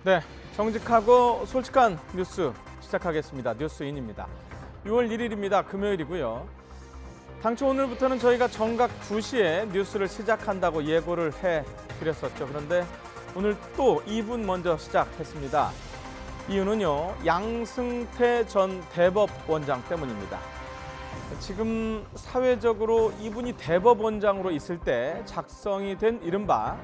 네, 정직하고 솔직한 뉴스 시작하겠습니다. 뉴스인입니다. 6월 1일입니다. 금요일이고요. 당초 오늘부터는 저희가 정각 2시에 뉴스를 시작한다고 예고를 해드렸었죠. 그런데 오늘 또 2분 먼저 시작했습니다. 이유는요, 양승태 전 대법원장 때문입니다. 지금 사회적으로 이분이 대법원장으로 있을 때 작성이 된 이른바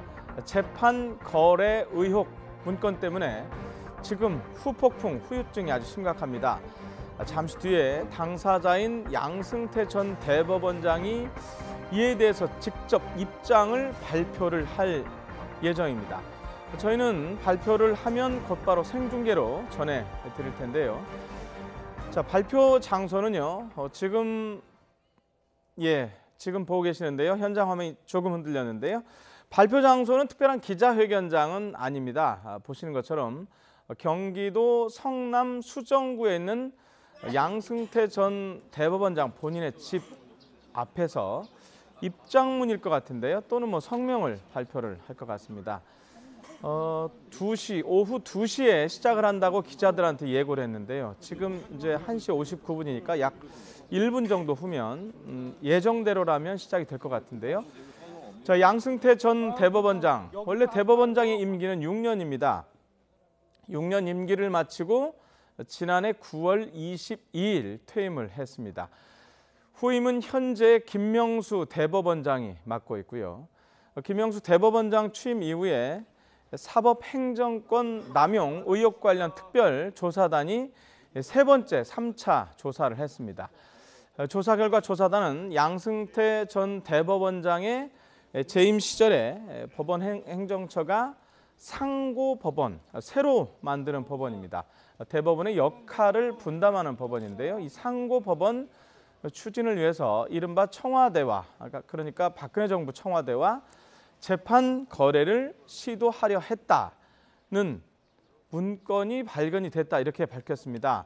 재판 거래 의혹 문건 때문에 지금 후폭풍, 후유증이 아주 심각합니다. 잠시 뒤에 당사자인 양승태 전 대법원장이 이에 대해서 직접 입장을 발표를 할 예정입니다. 저희는 발표를 하면 곧바로 생중계로 전해드릴 텐데요. 자, 발표 장소는요, 지금 보고 계시는데요. 현장 화면이 조금 흔들렸는데요. 발표 장소는 특별한 기자회견장은 아닙니다. 보시는 것처럼 경기도 성남 수정구에 있는 양승태 전 대법원장 본인의 집 앞에서 입장문일 것 같은데요. 또는 성명을 발표를 할 것 같습니다. 오후 2시에 시작을 한다고 기자들한테 예고를 했는데요. 지금 이제 1시 59분이니까 약 1분 정도 후면 예정대로라면 시작이 될 것 같은데요. 자, 양승태 전 대법원장, 원래 대법원장의 임기는 6년입니다. 6년 임기를 마치고 지난해 9월 22일 퇴임을 했습니다. 후임은 현재 김명수 대법원장이 맡고 있고요. 김명수 대법원장 취임 이후에 사법행정권 남용 의혹 관련 특별조사단이 세 번째 3차 조사를 했습니다. 조사 결과 조사단은 양승태 전 대법원장의 재임 시절에 법원 행정처가 상고법원, 새로 만드는 법원입니다. 대법원의 역할을 분담하는 법원인데요. 이 상고법원 추진을 위해서 이른바 청와대와, 그러니까 박근혜 정부 청와대와 재판 거래를 시도하려 했다는 문건이 발견이 됐다, 이렇게 밝혔습니다.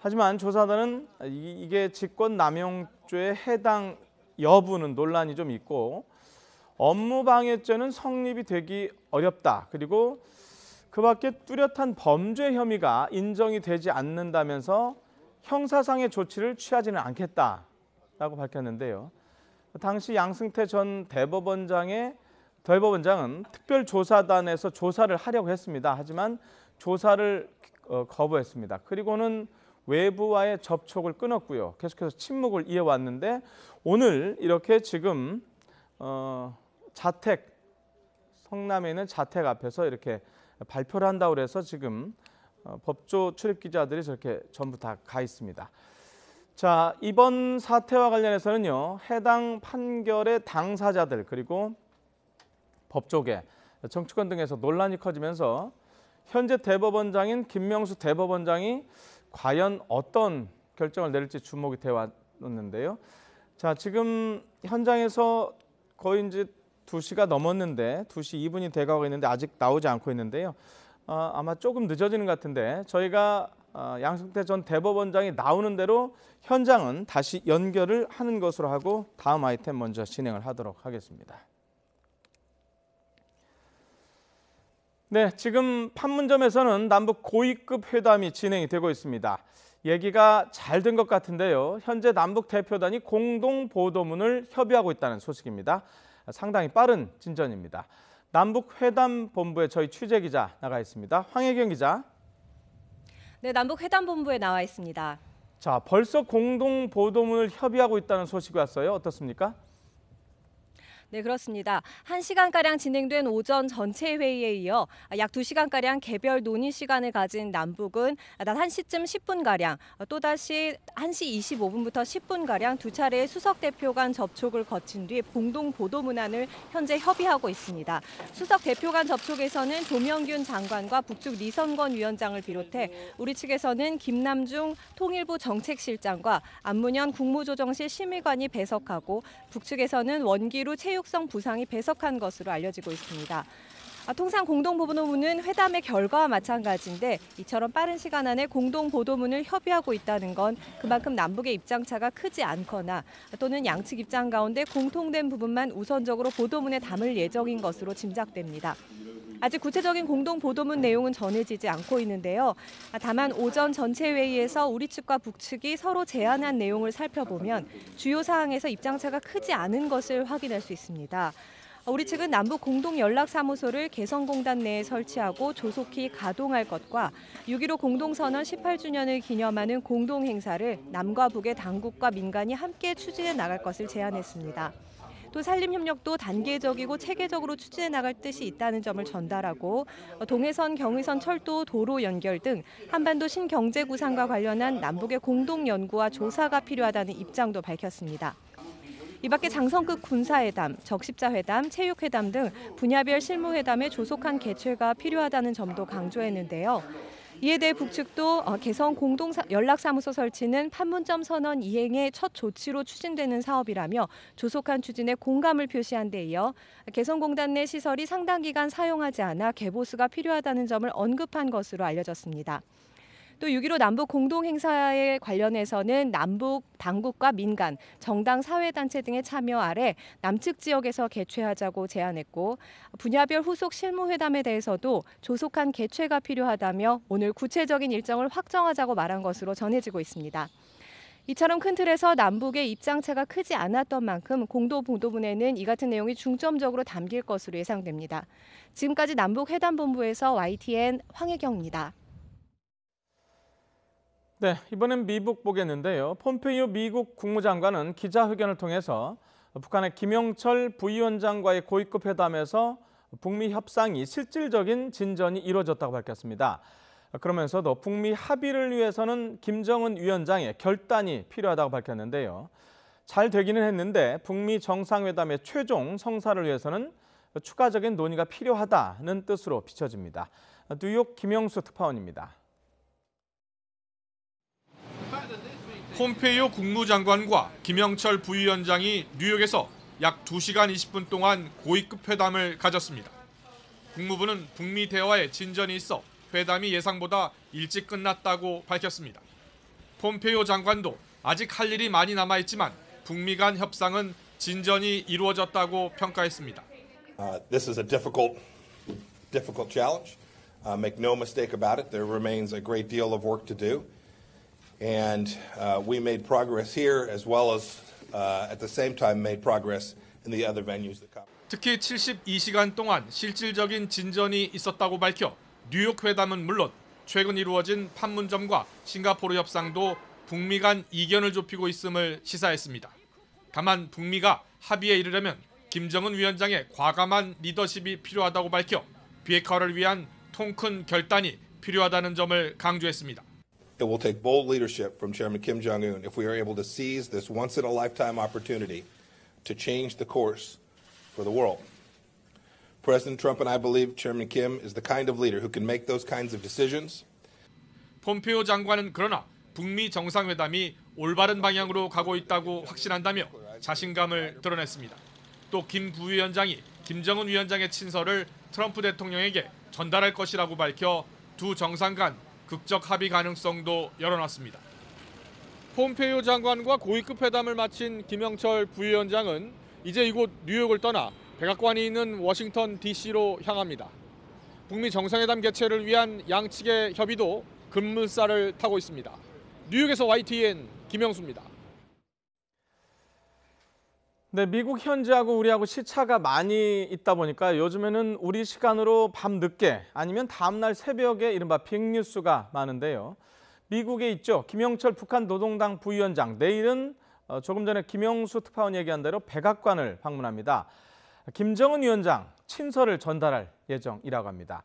하지만 조사단은 이게 직권남용죄에 해당 여부는 논란이 좀 있고 업무방해죄는 성립이 되기 어렵다. 그리고 그 밖에 뚜렷한 범죄 혐의가 인정이 되지 않는다면서 형사상의 조치를 취하지는 않겠다라고 밝혔는데요. 당시 양승태 전 대법원장은 특별조사단에서 조사를 하려고 했습니다. 하지만 조사를 거부했습니다. 그리고는 외부와의 접촉을 끊었고요. 계속해서 침묵을 이어왔는데 오늘 이렇게 지금 성남에 있는 자택 앞에서 이렇게 발표를 한다고 그래서 지금 법조 출입 기자들이 저렇게 전부 다 가 있습니다. 자, 이번 사태와 관련해서는요, 해당 판결의 당사자들 그리고 법조계, 정치권 등에서 논란이 커지면서 현재 대법원장인 김명수 대법원장이 과연 어떤 결정을 내릴지 주목이 되어 왔는데요. 자, 지금 현장에서 거의 이제 2시가 넘었는데 2시 2분이 돼가고 있는데 아직 나오지 않고 있는데요. 아마 조금 늦어지는 것 같은데 저희가 양승태 전 대법원장이 나오는 대로 현장은 다시 연결을 하는 것으로 하고 다음 아이템 먼저 진행을 하도록 하겠습니다. 네, 지금 판문점에서는 남북 고위급 회담이 진행이 되고 있습니다. 얘기가 잘 된 것 같은데요. 현재 남북 대표단이 공동 보도문을 협의하고 있다는 소식입니다. 상당히 빠른 진전입니다. 남북 회담 본부에 저희 취재 기자 나가 있습니다. 황혜경 기자. 네, 남북 회담 본부에 나와 있습니다. 자, 벌써 공동 보도문을 협의하고 있다는 소식이 왔어요. 어떻습니까? 네, 그렇습니다. 1시간가량 진행된 오전 전체 회의에 이어 약 2시간가량 개별 논의 시간을 가진 남북은 낮 1시쯤 10분가량, 또다시 1시 25분부터 10분가량 두 차례의 수석 대표 간 접촉을 거친 뒤 공동 보도문안을 현재 협의하고 있습니다. 수석 대표 간 접촉에서는 조명균 장관과 북측 리선권 위원장을 비롯해 우리 측에서는 김남중 통일부 정책실장과 안문현 국무조정실 심의관이 배석하고 북측에서는 원기루 체육성 부상이 배석한 것으로 알려지고 있습니다. 통상 공동보도문은 회담의 결과와 마찬가지인데 이처럼 빠른 시간 안에 공동보도문을 협의하고 있다는 건 그만큼 남북의 입장차가 크지 않거나 또는 양측 입장 가운데 공통된 부분만 우선적으로 보도문에 담을 예정인 것으로 짐작됩니다. 아직 구체적인 공동 보도문 내용은 전해지지 않고 있는데요. 다만 오전 전체 회의에서 우리 측과 북측이 서로 제안한 내용을 살펴보면 주요 사항에서 입장차가 크지 않은 것을 확인할 수 있습니다. 우리 측은 남북 공동연락사무소를 개성공단 내에 설치하고 조속히 가동할 것과 6.15 공동선언 18주년을 기념하는 공동행사를 남과 북의 당국과 민간이 함께 추진해 나갈 것을 제안했습니다. 또 산림협력도 단계적이고 체계적으로 추진해 나갈 뜻이 있다는 점을 전달하고 동해선, 경의선 철도, 도로 연결 등 한반도 신경제구상과 관련한 남북의 공동연구와 조사가 필요하다는 입장도 밝혔습니다. 이 밖에 장성급 군사회담, 적십자회담, 체육회담 등 분야별 실무회담의 조속한 개최가 필요하다는 점도 강조했는데요. 이에 대해 북측도 개성 공동연락사무소 설치는 판문점 선언 이행의 첫 조치로 추진되는 사업이라며 조속한 추진에 공감을 표시한 데 이어 개성공단 내 시설이 상당 기간 사용하지 않아 개보수가 필요하다는 점을 언급한 것으로 알려졌습니다. 또 6.15 남북 공동행사에 관련해서는 남북 당국과 민간, 정당 사회단체 등의 참여 아래 남측 지역에서 개최하자고 제안했고 분야별 후속 실무회담에 대해서도 조속한 개최가 필요하다며 오늘 구체적인 일정을 확정하자고 말한 것으로 전해지고 있습니다. 이처럼 큰 틀에서 남북의 입장차가 크지 않았던 만큼 공동 보도문에는 이 같은 내용이 중점적으로 담길 것으로 예상됩니다. 지금까지 남북회담본부에서 YTN 황혜경입니다. 네, 이번엔 미국 보겠는데요. 폼페이오 미국 국무장관은 기자회견을 통해서 북한의 김영철 부위원장과의 고위급 회담에서 북미 협상이 실질적인 진전이 이루어졌다고 밝혔습니다. 그러면서도 북미 합의를 위해서는 김정은 위원장의 결단이 필요하다고 밝혔는데요. 잘 되기는 했는데 북미 정상회담의 최종 성사를 위해서는 추가적인 논의가 필요하다는 뜻으로 비춰집니다. 뉴욕 김영수 특파원입니다. 폼페이오 국무장관과 김영철 부위원장이 뉴욕에서 약 2시간 20분 동안 고위급 회담을 가졌습니다. 국무부는 북미 대화에 진전이 있어 회담이 예상보다 일찍 끝났다고 밝혔습니다. 폼페이오 장관도 아직 할 일이 많이 남아있지만 북미 간 협상은 진전이 이루어졌다고 평가했습니다. This is a difficult challenge. Make no mistake about it. There remains a great deal of work to do. And we made progress here as well as at the same time made progress in the other venues that come. 특히 72시간 동안 실질적인 진전이 있었다고 밝혀 뉴욕 회담은 물론 최근 이루어진 판문점과 싱가포르 협상도 북미 간 이견을 좁히고 있음을 시사했습니다. 다만 북미가 합의에 이르려면 김정은 위원장의 과감한 리더십이 필요하다고 밝혀 비핵화를 위한 통큰 결단이 필요하다는 점을 강조했습니다. It will take bold leadership from Chairman Kim Jong-un if we are able to seize this once-in-a-lifetime opportunity to change the course for the world. President Trump and I believe Chairman Kim is the kind of leader who can make those kinds of decisions. 폼페이오 장관은 그러나 북미 정상회담이 올바른 방향으로 가고 있다고 확신한다며 자신감을 드러냈습니다. 또 김 부위원장이 김정은 위원장의 친서를 트럼프 대통령에게 전달할 것이라고 밝혀 두 정상 간 극적 합의 가능성도 열어놨습니다. 폼페이오 장관과 고위급 회담을 마친 김영철 부위원장은 이제 이곳 뉴욕을 떠나 백악관이 있는 워싱턴 DC로 향합니다. 북미 정상회담 개최를 위한 양측의 협의도 급물살을 타고 있습니다. 뉴욕에서 YTN 김영수입니다. 네, 미국 현지하고 우리하고 시차가 많이 있다 보니까 요즘에는 우리 시간으로 밤 늦게 아니면 다음날 새벽에 이른바 빅뉴스가 많은데요. 미국에 있죠. 김영철 북한 노동당 부위원장 내일은 조금 전에 김영수 특파원 얘기한 대로 백악관을 방문합니다. 김정은 위원장 친서를 전달할 예정이라고 합니다.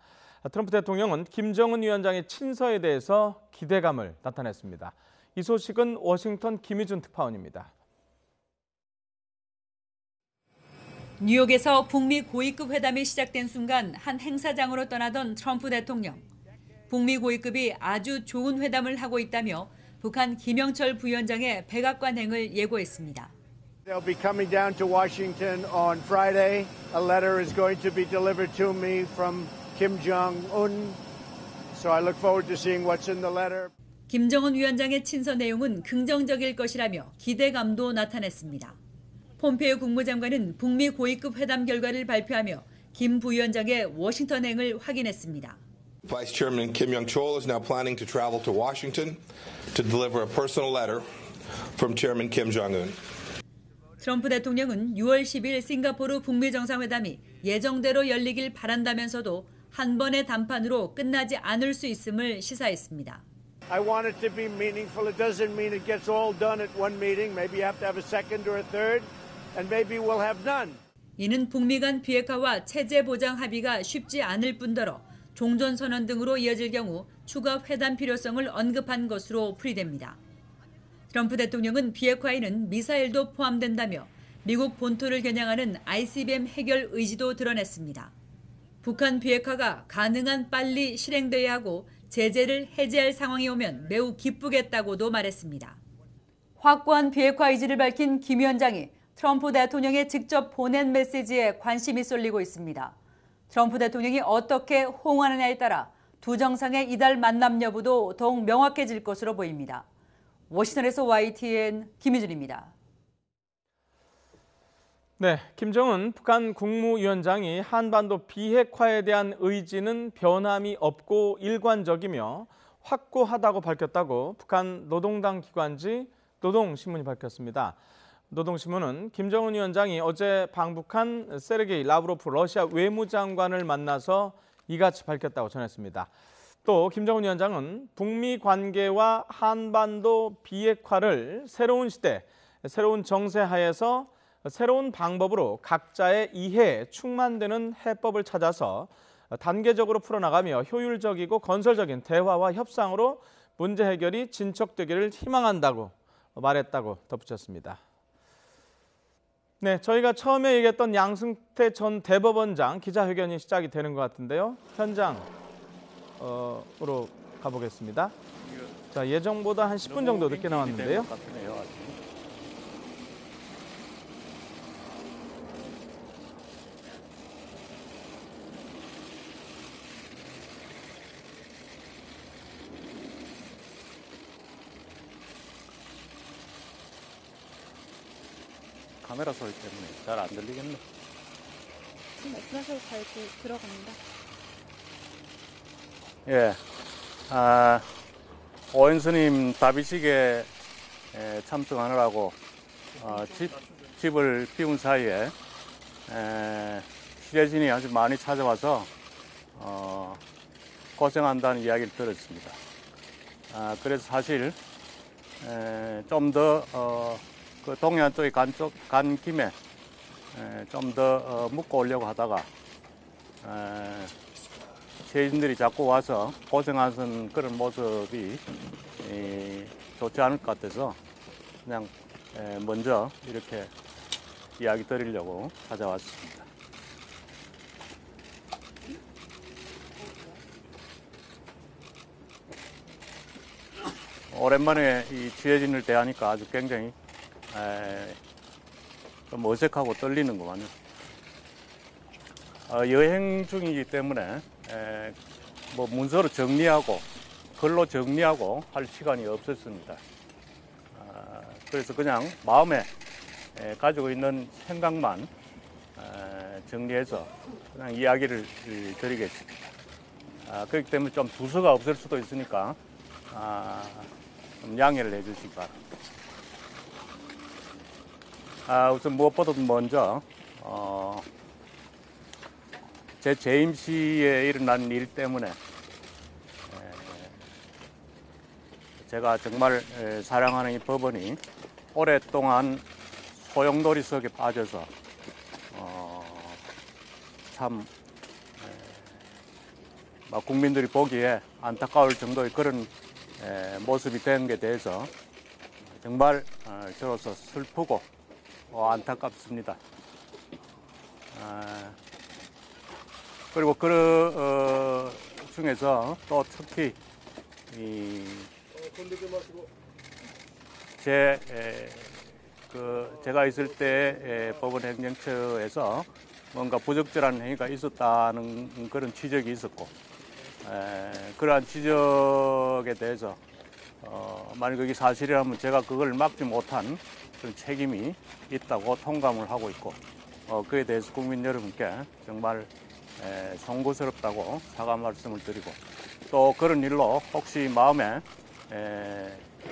트럼프 대통령은 김정은 위원장의 친서에 대해서 기대감을 나타냈습니다. 이 소식은 워싱턴 김희준 특파원입니다. 뉴욕에서 북미 고위급 회담이 시작된 순간 한 행사장으로 떠나던 트럼프 대통령. 북미 고위급이 아주 좋은 회담을 하고 있다며 북한 김영철 부위원장의 백악관행을 예고했습니다. They'll be coming down to Washington on Friday. A letter is going to be delivered to me from Kim Jong-un. So I look forward to seeing what's in the letter. 김정은 위원장의 친서 내용은 긍정적일 것이라며 기대감도 나타냈습니다. 폼페이오 국무장관은 북미 고위급 회담 결과를 발표하며 김 부위원장의 워싱턴행을 확인했습니다. Vice Chairman Kim Young-chol is now planning to travel to Washington to deliver a personal letter from Chairman Kim Jong-un. 트럼프 대통령은 6월 10일 싱가포르 북미 정상회담이 예정대로 열리길 바란다면서도 한 번의 담판으로 끝나지 않을 수 있음을 시사했습니다. I want it to be meaningful. It doesn't mean it gets all done at one meeting. Maybe you have to have a second or a third, and maybe we'll have none. 이는 북미 간 비핵화와 체제 보장 합의가 쉽지 않을 뿐더러 종전선언 등으로 이어질 경우 추가 회담 필요성을 언급한 것으로 풀이됩니다. 트럼프 대통령은 비핵화에는 미사일도 포함된다며 미국 본토를 겨냥하는 ICBM 해결 의지도 드러냈습니다. 북한 비핵화가 가능한 빨리 실행돼야 하고 제재를 해제할 상황이 오면 매우 기쁘겠다고도 말했습니다. 확고한 비핵화 의지를 밝힌 김 위원장이 트럼프 대통령에 직접 보낸 메시지에 관심이 쏠리고 있습니다. 트럼프 대통령이 어떻게 호응하느냐에 따라 두 정상의 이달 만남 여부도 더욱 명확해질 것으로 보입니다. 워싱턴에서 YTN 김유준입니다. 네, 김정은 북한 국무위원장이 한반도 비핵화에 대한 의지는 변함이 없고 일관적이며 확고하다고 밝혔다고 북한 노동당 기관지 노동신문이 밝혔습니다. 노동신문은 김정은 위원장이 어제 방북한 세르게이 라브로프 러시아 외무장관을 만나서 이같이 밝혔다고 전했습니다. 또 김정은 위원장은 북미 관계와 한반도 비핵화를 새로운 시대, 새로운 정세 하에서 새로운 방법으로 각자의 이해에 충만되는 해법을 찾아서 단계적으로 풀어나가며 효율적이고 건설적인 대화와 협상으로 문제 해결이 진척되기를 희망한다고 말했다고 덧붙였습니다. 네, 저희가 처음에 얘기했던 양승태 전 대법원장 기자회견이 시작이 되는 것 같은데요. 현장으로 가보겠습니다. 자, 예정보다 한 10분 정도 늦게 나왔는데요. 카메라 소리 때문에 잘 안 들리겠네. 지금 말씀하셔도 잘 들어갑니다. 예, 오연 스님 다비식에 참석하느라고 집을 비운 사이에 취재진이 아주 많이 찾아와서 고생한다는 이야기를 들었습니다. 그래서 사실 좀 더 그 동해안 쪽에 간 김에 좀 더 묵고 오려고 하다가 취재진들이 자꾸 와서 고생하는 그런 모습이 좋지 않을 것 같아서 그냥 먼저 이렇게 이야기 드리려고 찾아왔습니다. 오랜만에 이 취재진을 대하니까 아주 굉장히 좀 어색하고 떨리는구만요. 여행 중이기 때문에 뭐 문서로 정리하고 글로 정리하고 할 시간이 없었습니다. 그래서 그냥 마음에 가지고 있는 생각만 정리해서 그냥 이야기를 드리겠습니다. 그렇기 때문에 좀 두서가 없을 수도 있으니까 좀 양해를 해주시기 바랍니다. 우선 무엇보다도 먼저 제 재임 시에 일어난 일 때문에 제가 정말 사랑하는 이 법원이 오랫동안 소용돌이 속에 빠져서 참 국민들이 보기에 안타까울 정도의 그런 모습이 된 게 대해서 정말 저로서 슬프고 안타깝습니다. 그리고 그 중에서 또 특히 제가 있을 때 법원 행정처에서 뭔가 부적절한 행위가 있었다는 그런 지적이 있었고, 그러한 지적에 대해서 만약 그게 사실이라면 제가 그걸 막지 못한 그런 책임이 있다고 통감을 하고 있고, 그에 대해서 국민 여러분께 정말 송구스럽다고 사과 말씀을 드리고, 또 그런 일로 혹시 마음에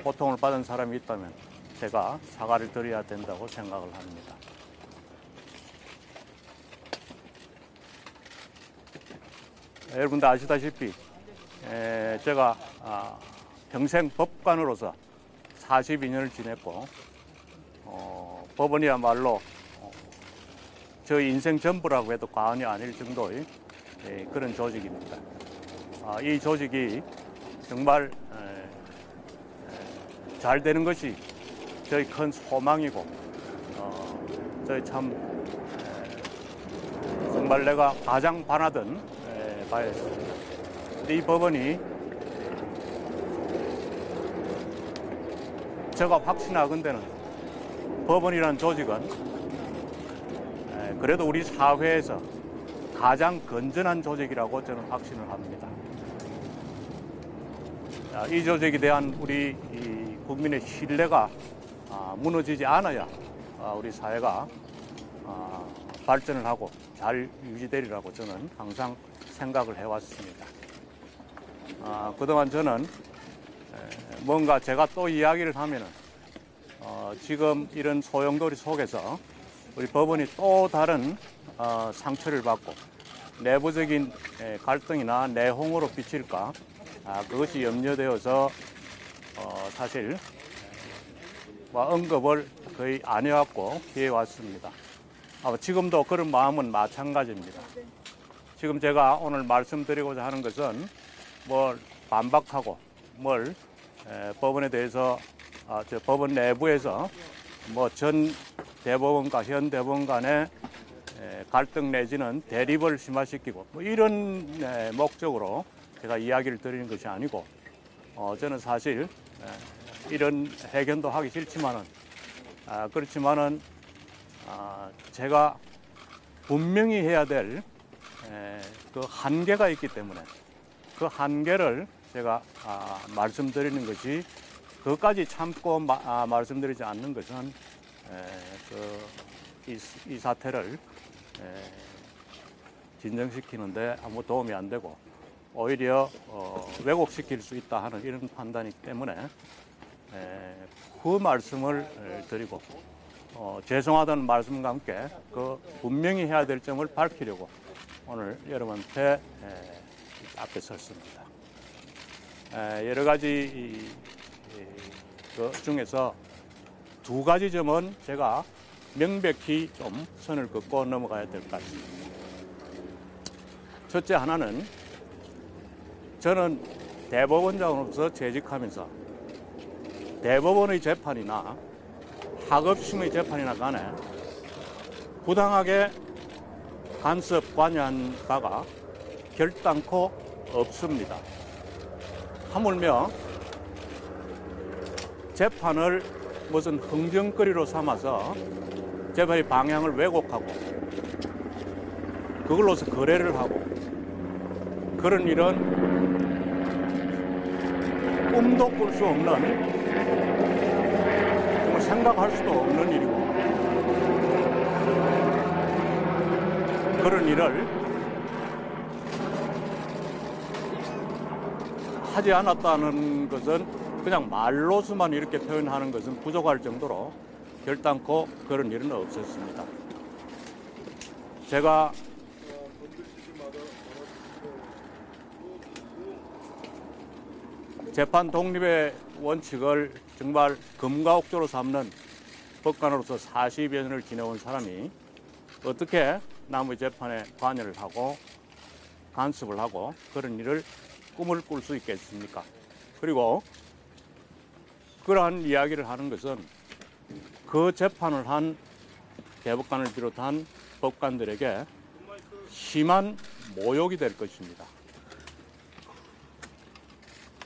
고통을 받은 사람이 있다면 제가 사과를 드려야 된다고 생각을 합니다. 여러분들 아시다시피 제가 평생 법관으로서 42년을 지냈고, 법원이야말로 저희 인생 전부라고 해도 과언이 아닐 정도의 그런 조직입니다. 이 조직이 정말 잘 되는 것이 저희 큰 소망이고, 저희 참 정말 내가 가장 바라던 바였습니다. 이 법원이 제가 확신하건대는 법원이라는 조직은 그래도 우리 사회에서 가장 건전한 조직이라고 저는 확신을 합니다. 이 조직에 대한 우리 국민의 신뢰가 무너지지 않아야 우리 사회가 발전을 하고 잘 유지되리라고 저는 항상 생각을 해왔습니다. 그동안 저는 뭔가 제가 또 이야기를 하면은 지금 이런 소용돌이 속에서 우리 법원이 또 다른 상처를 받고 내부적인 갈등이나 내홍으로 비칠까, 그것이 염려되어서 사실 언급을 거의 안 해왔고 피해왔습니다. 지금도 그런 마음은 마찬가지입니다. 지금 제가 오늘 말씀드리고자 하는 것은 뭘 반박하고 뭘 법원에 대해서 법원 내부에서 전 대법원과 현 대법원 간의 갈등 내지는 대립을 심화시키고 이런 목적으로 제가 이야기를 드리는 것이 아니고, 저는 사실 이런 해견도 하기 싫지만은 그렇지만은 제가 분명히 해야 될 그 한계가 있기 때문에 그 한계를 제가 말씀드리는 것이, 그것까지 참고 말씀드리지 않는 것은 이 사태를 진정시키는데 아무 도움이 안 되고 오히려 왜곡시킬 수 있다 하는 이런 판단이기 때문에 그 말씀을 드리고, 죄송하다는 말씀과 함께 그 분명히 해야 될 점을 밝히려고 오늘 여러분한테 앞에 섰습니다. 여러 가지 그 중에서 두 가지 점은 제가 명백히 좀 선을 긋고 넘어가야 될 것 같습니다. 첫째 하나는, 저는 대법원장으로서 재직하면서 대법원의 재판이나 하급심의 재판이나 간에 부당하게 간섭 관여한 바가 결단코 없습니다. 하물며 재판을 무슨 흥정거리로 삼아서 재판의 방향을 왜곡하고 그걸로서 거래를 하고 그런 일은 꿈도 꿀 수 없는, 정말 생각할 수도 없는 일이고, 그런 일을 하지 않았다는 것은 그냥 말로서만 이렇게 표현하는 것은 부족할 정도로 결단코 그런 일은 없었습니다. 제가 재판 독립의 원칙을 정말 금가옥조로 삼는 법관으로서 40여 년을 지내온 사람이 어떻게 남의 재판에 관여를 하고 간섭을 하고 그런 일을 꿈을 꿀 수 있겠습니까? 그리고 그러한 이야기를 하는 것은 그 재판을 한 대법관을 비롯한 법관들에게 심한 모욕이 될 것입니다.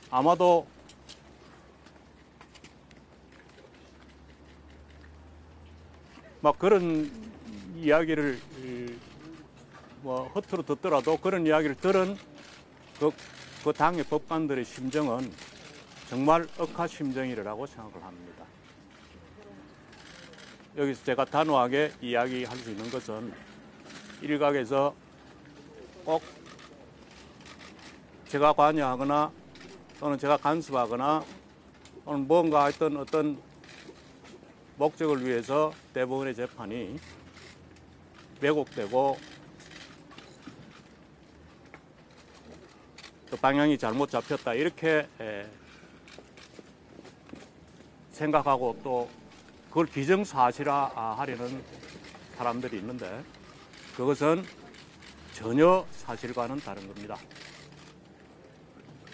아마도 막 그런 이야기를 허투루 듣더라도 그런 이야기를 들은 그 당의 법관들의 심정은 정말 억하 심정이라고 생각을 합니다. 여기서 제가 단호하게 이야기할 수 있는 것은 일각에서 꼭 제가 관여하거나 또는 제가 간섭하거나 또는 뭔가 하여튼 어떤 목적을 위해서 대법원의 재판이 왜곡되고 또 방향이 잘못 잡혔다 이렇게 생각하고 또 그걸 기정사실화하려는 사람들이 있는데 그것은 전혀 사실과는 다른 겁니다.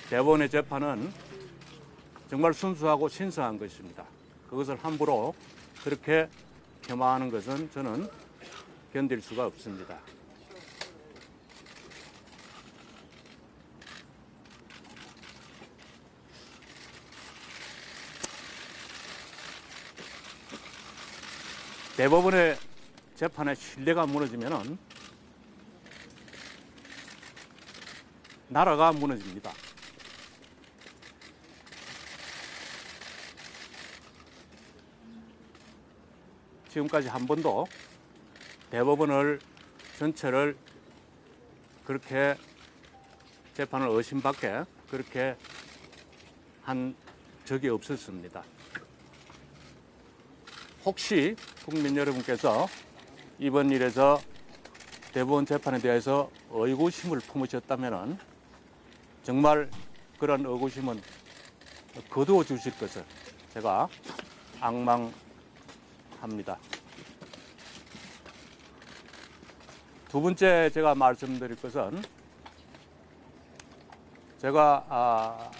대법원의 재판은 정말 순수하고 신성한 것입니다. 그것을 함부로 그렇게 폄하하는 것은 저는 견딜 수가 없습니다. 대법원의 재판의 신뢰가 무너지면은 나라가 무너집니다. 지금까지 한 번도 대법원을 전체를 그렇게 재판을 의심받게 그렇게 한 적이 없었습니다. 혹시 국민 여러분께서 이번 일에서 대법원 재판에 대해서 의구심을 품으셨다면 정말 그런 의구심은 거두어 주실 것을 제가 악망합니다. 두 번째 제가 말씀드릴 것은 제가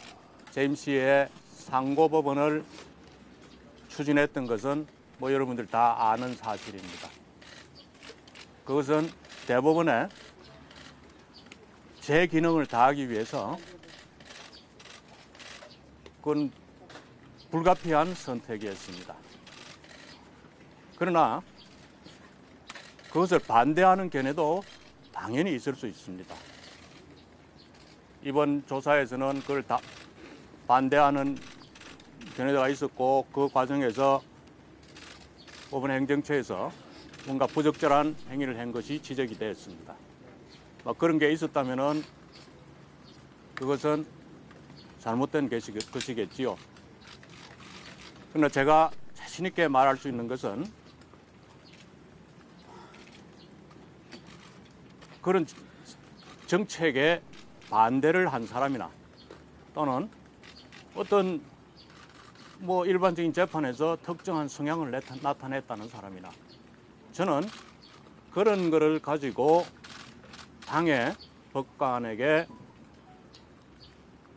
제임스의 상고법원을 추진했던 것은 뭐 여러분들 다 아는 사실입니다. 그것은 대법원에 제 기능을 다하기 위해서 그건 불가피한 선택이었습니다. 그러나 그것을 반대하는 견해도 당연히 있을 수 있습니다. 이번 조사에서는 그걸 다 반대하는 견해가 있었고 그 과정에서 법원행정처에서 뭔가 부적절한 행위를 한 것이 지적이 되었습니다. 그런 게 있었다면은 그것은 잘못된 것이겠지요. 그러나 제가 자신 있게 말할 수 있는 것은 그런 정책에 반대를 한 사람이나 또는 어떤 뭐 일반적인 재판에서 특정한 성향을 나타냈다는 사람이나 저는 그런 거를 가지고 당의 법관에게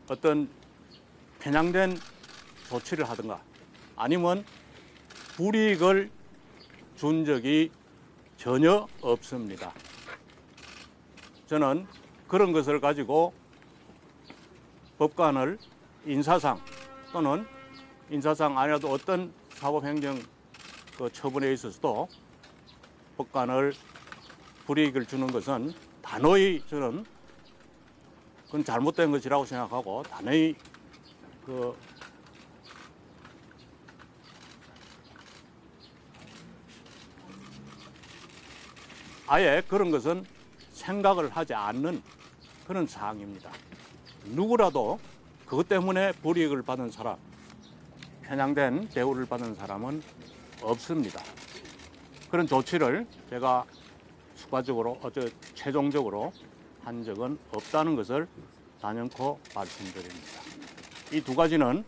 어떤 편향된 조치를 하든가 아니면 불이익을 준 적이 전혀 없습니다. 저는 그런 것을 가지고 법관을 인사상 또는 인사상 아니라도 어떤 사법행정 그 처분에 있어서도 법관을 불이익을 주는 것은 단호히 저는 그건 잘못된 것이라고 생각하고 단호히 아예 그런 것은 생각을 하지 않는 그런 사항입니다. 누구라도 그것 때문에 불이익을 받은 사람, 편향된 대우를 받은 사람은 없습니다. 그런 조치를 제가 추가적으로 최종적으로 한 적은 없다는 것을 단연코 말씀드립니다. 이 두 가지는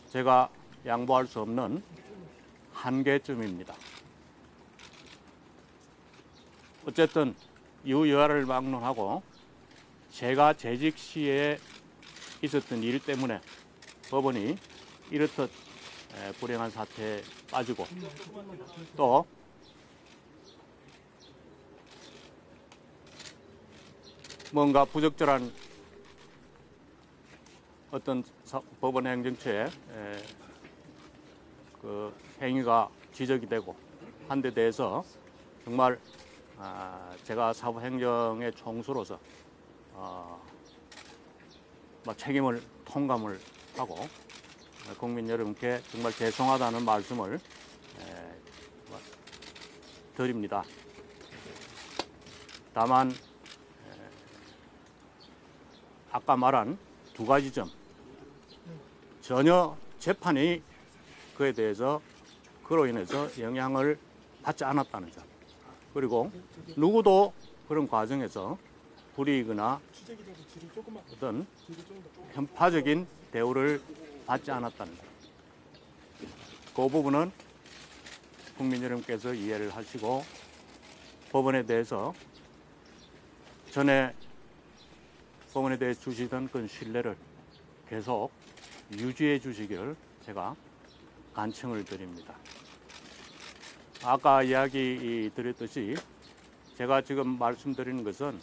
제가 양보할 수 없는 한계점입니다. 어쨌든 유여하를 막론하고 제가 재직 시에 있었던 일 때문에 법원이 이렇듯 불행한 사태에 빠지고 또 뭔가 부적절한 어떤 법원 행정처의 그 행위가 지적이 되고 한 데 대해서 정말 제가 사법행정의 총수로서 책임을 통감을 하고 국민 여러분께 정말 죄송하다는 말씀을 드립니다. 다만 아까 말한 두 가지 점, 전혀 재판이 그에 대해서 그로 인해서 영향을 받지 않았다는 점, 그리고 누구도 그런 과정에서 불이익이나 어떤 편파적인 대우를 받지 않았다는 점, 그 부분은 국민 여러분께서 이해를 하시고 법원에 대해서 전에 법원에 대해 주시던 그 신뢰를 계속 유지해 주시기를 제가 간청을 드립니다. 아까 이야기 드렸듯이 제가 지금 말씀드리는 것은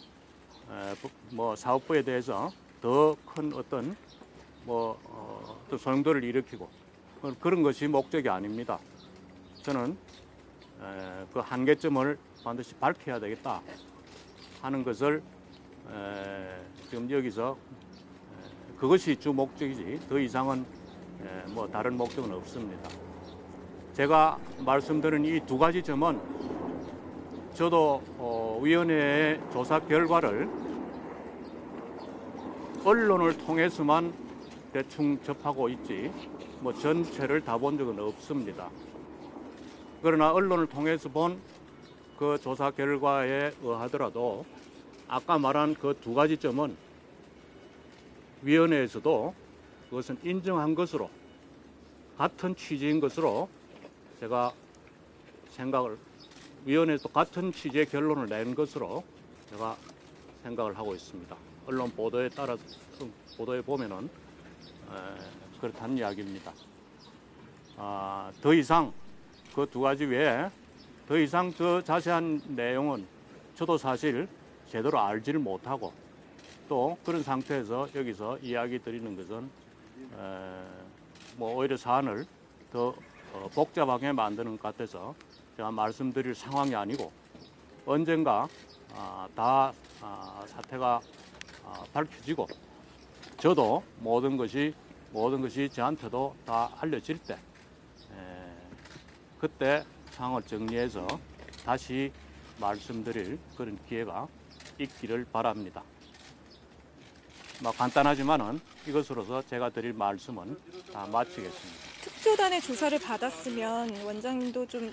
뭐 사업부에 대해서 더 큰 어떤 또 소용돌이를 일으키고 그런 것이 목적이 아닙니다. 저는 그 한계점을 반드시 밝혀야 되겠다 하는 것을 지금 여기서 그것이 주 목적이지 더 이상은 뭐 다른 목적은 없습니다. 제가 말씀드린 이 두 가지 점은 저도 위원회의 조사 결과를 언론을 통해서만 대충 접하고 있지 뭐 전체를 다 본 적은 없습니다. 그러나 언론을 통해서 본 그 조사 결과에 의하더라도 아까 말한 그 두 가지 점은 위원회에서도 그것은 인정한 것으로 같은 취지인 것으로 제가 생각을 위원회에서 같은 취지의 결론을 낸 것으로 제가 생각을 하고 있습니다. 언론 보도에 따라서 보도에 보면은 그렇다는 이야기입니다. 더 이상 그 두 가지 외에 더 이상 더 자세한 내용은 저도 사실 제대로 알지를 못하고 또 그런 상태에서 여기서 이야기 드리는 것은 뭐 오히려 사안을 더 복잡하게 만드는 것 같아서 제가 말씀드릴 상황이 아니고 언젠가 다 사태가 밝혀지고 저도 모든 것이 저한테도 다 알려질 때 그때 상황을 정리해서 다시 말씀드릴 그런 기회가 있기를 바랍니다. 뭐 간단하지만은 이것으로서 제가 드릴 말씀은 다 마치겠습니다. 특조단의 조사를 받았으면 원장님도 좀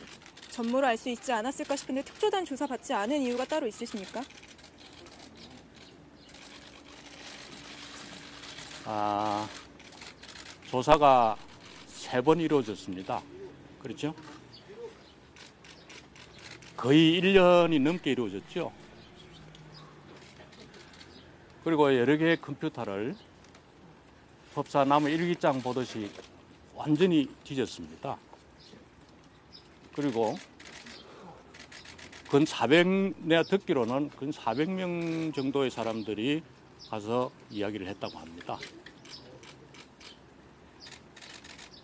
전모를 알 수 있지 않았을까 싶은데 특조단 조사 받지 않은 이유가 따로 있으십니까? 조사가 3번 이루어졌습니다. 그렇죠? 거의 1년이 넘게 이루어졌죠. 그리고 여러 개의 컴퓨터를 법사나무 일기장 보듯이 완전히 뒤졌습니다. 그리고 내가 듣기로는 근 400명 정도의 사람들이 가서 이야기를 했다고 합니다.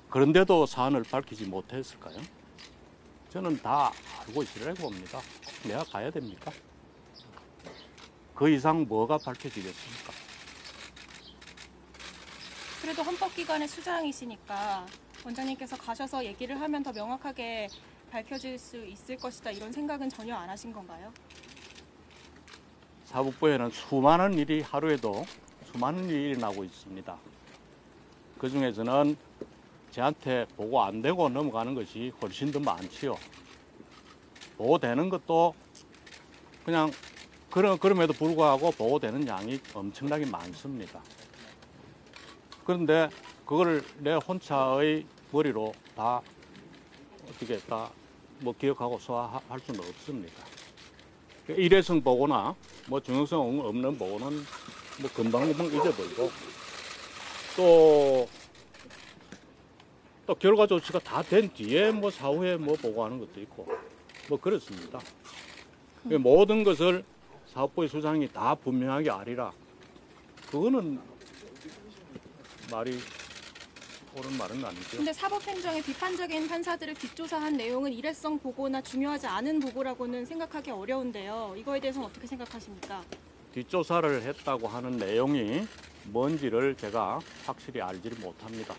그런데도 사안을 밝히지 못했을까요? 저는 다 알고 있으라고 봅니다. 내가 가야 됩니까? 그 이상 뭐가 밝혀지겠습니까? 그래도 헌법기관의 수장이시니까 원장님께서 가셔서 얘기를 하면 더 명확하게 밝혀질 수 있을 것이다 이런 생각은 전혀 안 하신 건가요? 사법부에는 수많은 일이 하루에도 수많은 일이 일어나고 있습니다. 그 중에서는 저한테 보고 안 되고 넘어가는 것이 훨씬 더 많지요. 보고되는 것도 그냥 그럼에도 불구하고 보고되는 양이 엄청나게 많습니다. 그런데 그걸 내 혼자의 머리로 다 어떻게 다 뭐 기억하고 소화할 수는 없습니다. 일회성 보고나 뭐 중요성 없는 보고는 뭐 금방금방 잊어버리고 또 결과 조치가 다 된 뒤에 뭐 사후에 뭐 보고하는 것도 있고 뭐 그렇습니다. 모든 것을 사법부의 수장이 다 분명하게 아리라 그거는 말이 옳은 말은 아니죠. 근데 사법행정의 비판적인 판사들을 뒷조사한 내용은 일회성 보고나 중요하지 않은 보고라고는 생각하기 어려운데요. 이거에 대해서는 어떻게 생각하십니까? 뒷조사를 했다고 하는 내용이 뭔지를 제가 확실히 알지를 못합니다.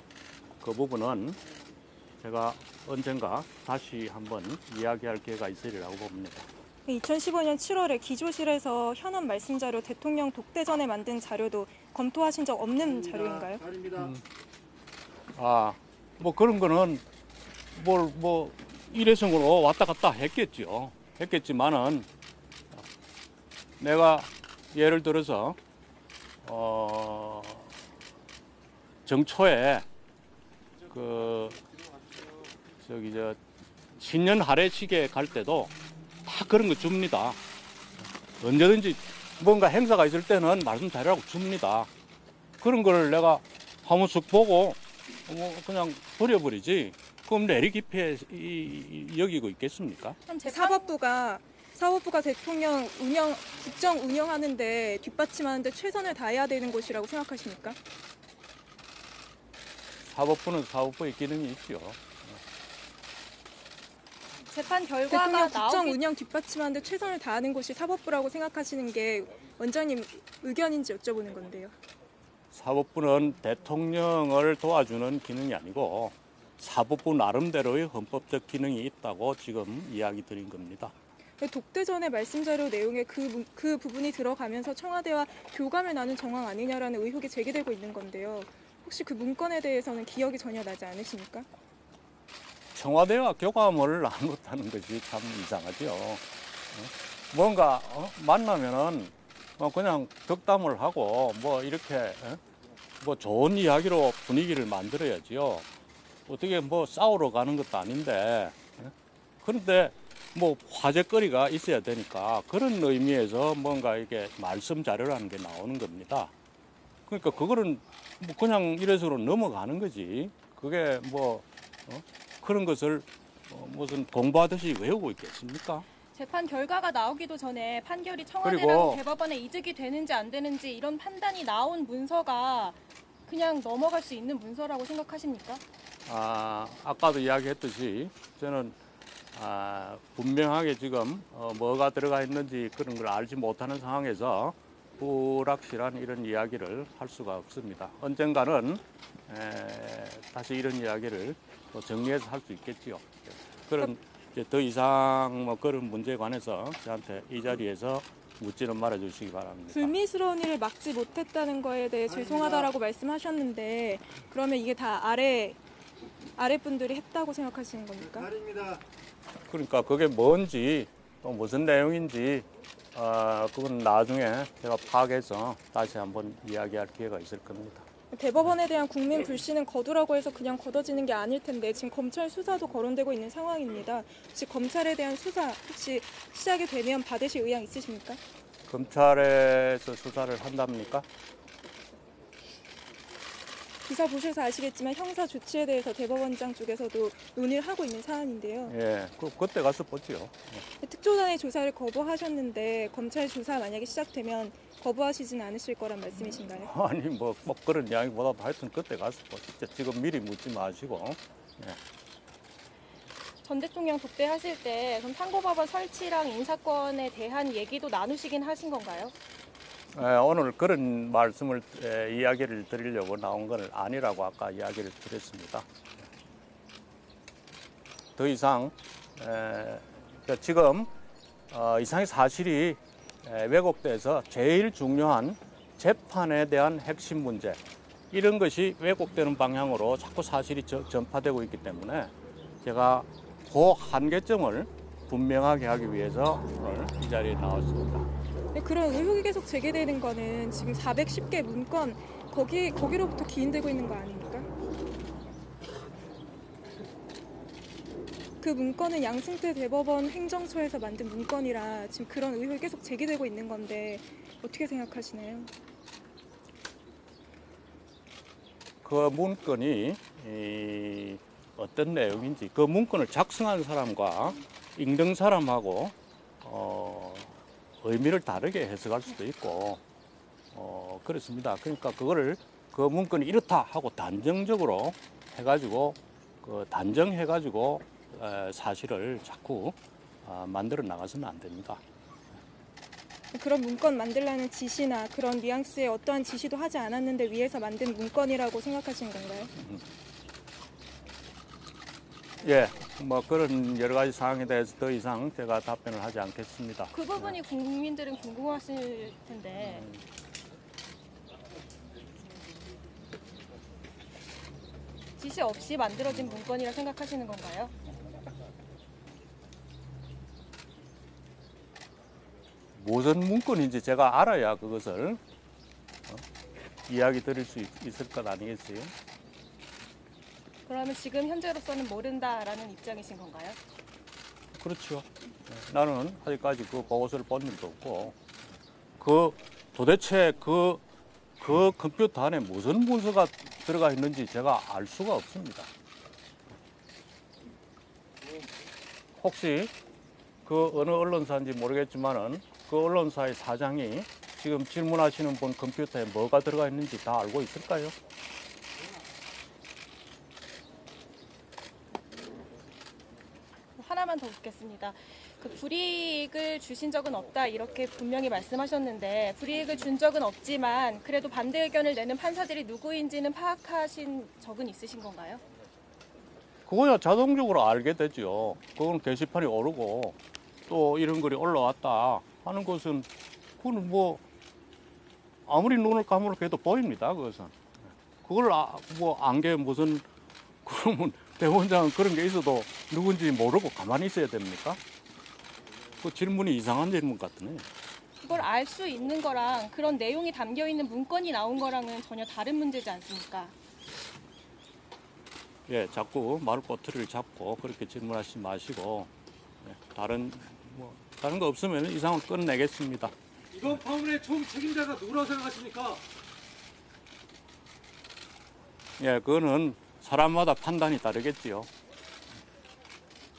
그 부분은 제가 언젠가 다시 한번 이야기할 기회가 있으리라고 봅니다. 2015년 7월에 기조실에서 현안 말씀 자료 대통령 독대 전에 만든 자료도 검토하신 적 없는 자료인가요? 뭐 그런 거는 일회성으로 왔다 갔다 했겠지만은 내가 예를 들어서 정초에 신년 할애식에 갈 때도 다 그런 거 줍니다. 언제든지 뭔가 행사가 있을 때는 말씀 잘하라고 줍니다. 그런 걸 내가 한번 쓱 보고 그냥 버려버리지. 그럼 내리 깊이 여기고 있겠습니까? 그럼 사법부가 대통령 국정 운영하는데 뒷받침하는데 최선을 다해야 되는 곳이라고 생각하십니까? 사법부는 사법부의 기능이 있죠. 재판 결과가 대통령 국정 나오기 운영 뒷받침하는데 최선을 다하는 곳이 사법부라고 생각하시는 게 원장님 의견인지 여쭤보는 건데요. 사법부는 대통령을 도와주는 기능이 아니고 사법부 나름대로의 헌법적 기능이 있다고 지금 이야기 드린 겁니다. 독대 전의 말씀 자료 내용에 그 부분이 들어가면서 청와대와 교감을 나눈 정황 아니냐라는 의혹이 제기되고 있는 건데요. 혹시 그 문건에 대해서는 기억이 전혀 나지 않으십니까? 청와대와 교감을 안 못하는 것이 참 이상하죠. 뭔가 만나면은 그냥 덕담을 하고 이렇게 좋은 이야기로 분위기를 만들어야지요. 어떻게 싸우러 가는 것도 아닌데. 그런데 화제거리가 있어야 되니까 그런 의미에서 뭔가 이게 말씀 자료라는 게 나오는 겁니다. 그러니까 그거는 그냥 이래서로 넘어가는 거지. 그게 그런 것을 무슨 공부하듯이 외우고 있겠습니까? 재판 결과가 나오기도 전에 판결이 그리고 청와대랑 대법원에 이득이 되는지 안 되는지 이런 판단이 나온 문서가 그냥 넘어갈 수 있는 문서라고 생각하십니까? 아까도 이야기했듯이 저는 분명하게 지금 뭐가 들어가 있는지 그런 걸 알지 못하는 상황에서 불확실한 이런 이야기를 할 수가 없습니다. 언젠가는 다시 이런 이야기를 정리해서 할 수 있겠지요. 그런 더 이상 그런 문제에 관해서 저한테 이 자리에서 묻지는 말아 주시기 바랍니다. 불미스러운 일을 막지 못했다는 거에 대해 죄송하다라고 말씀하셨는데 그러면 이게 다 아랫분들이 했다고 생각하시는 겁니까? 그러니까 그게 뭔지 또 무슨 내용인지 그건 나중에 제가 파악해서 다시 한번 이야기할 기회가 있을 겁니다. 대법원에 대한 국민 불신은 거두라고 해서 그냥 걷어지는 게 아닐 텐데 지금 검찰 수사도 거론되고 있는 상황입니다. 혹시 검찰에 대한 수사 혹시 시작이 되면 받으실 의향 있으십니까? 검찰에서 수사를 한답니까? 기사 보셔서 아시겠지만 형사 조치에 대해서 대법원장 쪽에서도 논의를 하고 있는 사안인데요. 예, 그때 가서 보죠. 특조단의 조사를 거부하셨는데 검찰 조사 만약에 시작되면 거부하시진 않으실 거란 말씀이신가요? 아니 꼭 그런 이야기보다도 하여튼 그때 가서 보시죠. 지금 미리 묻지 마시고. 예. 전 대통령 독대하실 때 그럼 상고법원 설치랑 인사권에 대한 얘기도 나누시긴 하신 건가요? 오늘 그런 말씀을 이야기를 드리려고 나온 건 아니라고 아까 이야기를 드렸습니다. 더 이상 지금 이상의 사실이 왜곡돼서 제일 중요한 재판에 대한 핵심 문제 이런 것이 왜곡되는 방향으로 자꾸 사실이 전파되고 있기 때문에 제가 그 한계점을 분명하게 하기 위해서 오늘 이 자리에 나왔습니다. 네, 그런 의혹이 계속 제기되는 거는 지금 410개 문건 거기로부터 기인되고 있는 거 아닙니까? 그 문건은 양승태 대법원 행정처에서 만든 문건이라 지금 그런 의혹이 계속 제기되고 있는 건데 어떻게 생각하시나요? 그 문건이 어떤 내용인지 그 문건을 작성한 사람과 읽는 사람하고 의미를 다르게 해석할 수도 있고 그렇습니다. 그러니까 그거를 그 문건이 이렇다 하고 단정적으로 해가지고 단정해가지고 사실을 자꾸 만들어 나가서는 안 됩니다. 그런 문건 만들라는 지시나 그런 뉘앙스의 어떠한 지시도 하지 않았는데 위에서 만든 문건이라고 생각하시는 건가요? 예, 뭐 그런 여러 가지 사항에 대해서 더 이상 제가 답변을 하지 않겠습니다. 그 부분이 국민들은 궁금하실 텐데 지시 없이 만들어진 문건이라 생각하시는 건가요? 무슨 문건인지 제가 알아야 그것을 이야기 드릴 수 있을 것 아니겠어요? 그러면 지금 현재로서는 모른다라는 입장이신 건가요? 그렇죠. 나는 아직까지 그 보고서를 본 일도 없고 도대체 그 컴퓨터 안에 무슨 문서가 들어가 있는지 제가 알 수가 없습니다. 혹시 그 어느 언론사인지 모르겠지만은 그 언론사의 사장이 지금 질문하시는 분 컴퓨터에 뭐가 들어가 있는지 다 알고 있을까요? 하나만 더 묻겠습니다. 그 불이익을 주신 적은 없다 이렇게 분명히 말씀하셨는데 불이익을 준 적은 없지만 그래도 반대 의견을 내는 판사들이 누구인지는 파악하신 적은 있으신 건가요? 그거야 자동적으로 알게 되죠. 그건 게시판이 오르고 또 이런 글이 올라왔다 하는 것은 그건 뭐 아무리 눈을 감으려 해도 보입니다. 그것은 그걸 뭐 안 게 무슨 그러면 대법원장은 그런 게 있어도 누군지 모르고 가만히 있어야 됩니까? 그 질문이 이상한 질문 같으네. 그걸 알 수 있는 거랑 그런 내용이 담겨 있는 문건이 나온 거랑은 전혀 다른 문제지 않습니까? 예, 자꾸 말꼬투리를 잡고 그렇게 질문하지 마시고 다른 거 없으면 이상은 끝내겠습니다. 이번 파문의 총 책임자가 누구라고 생각하십니까? 예, 그거는 사람마다 판단이 다르겠지요.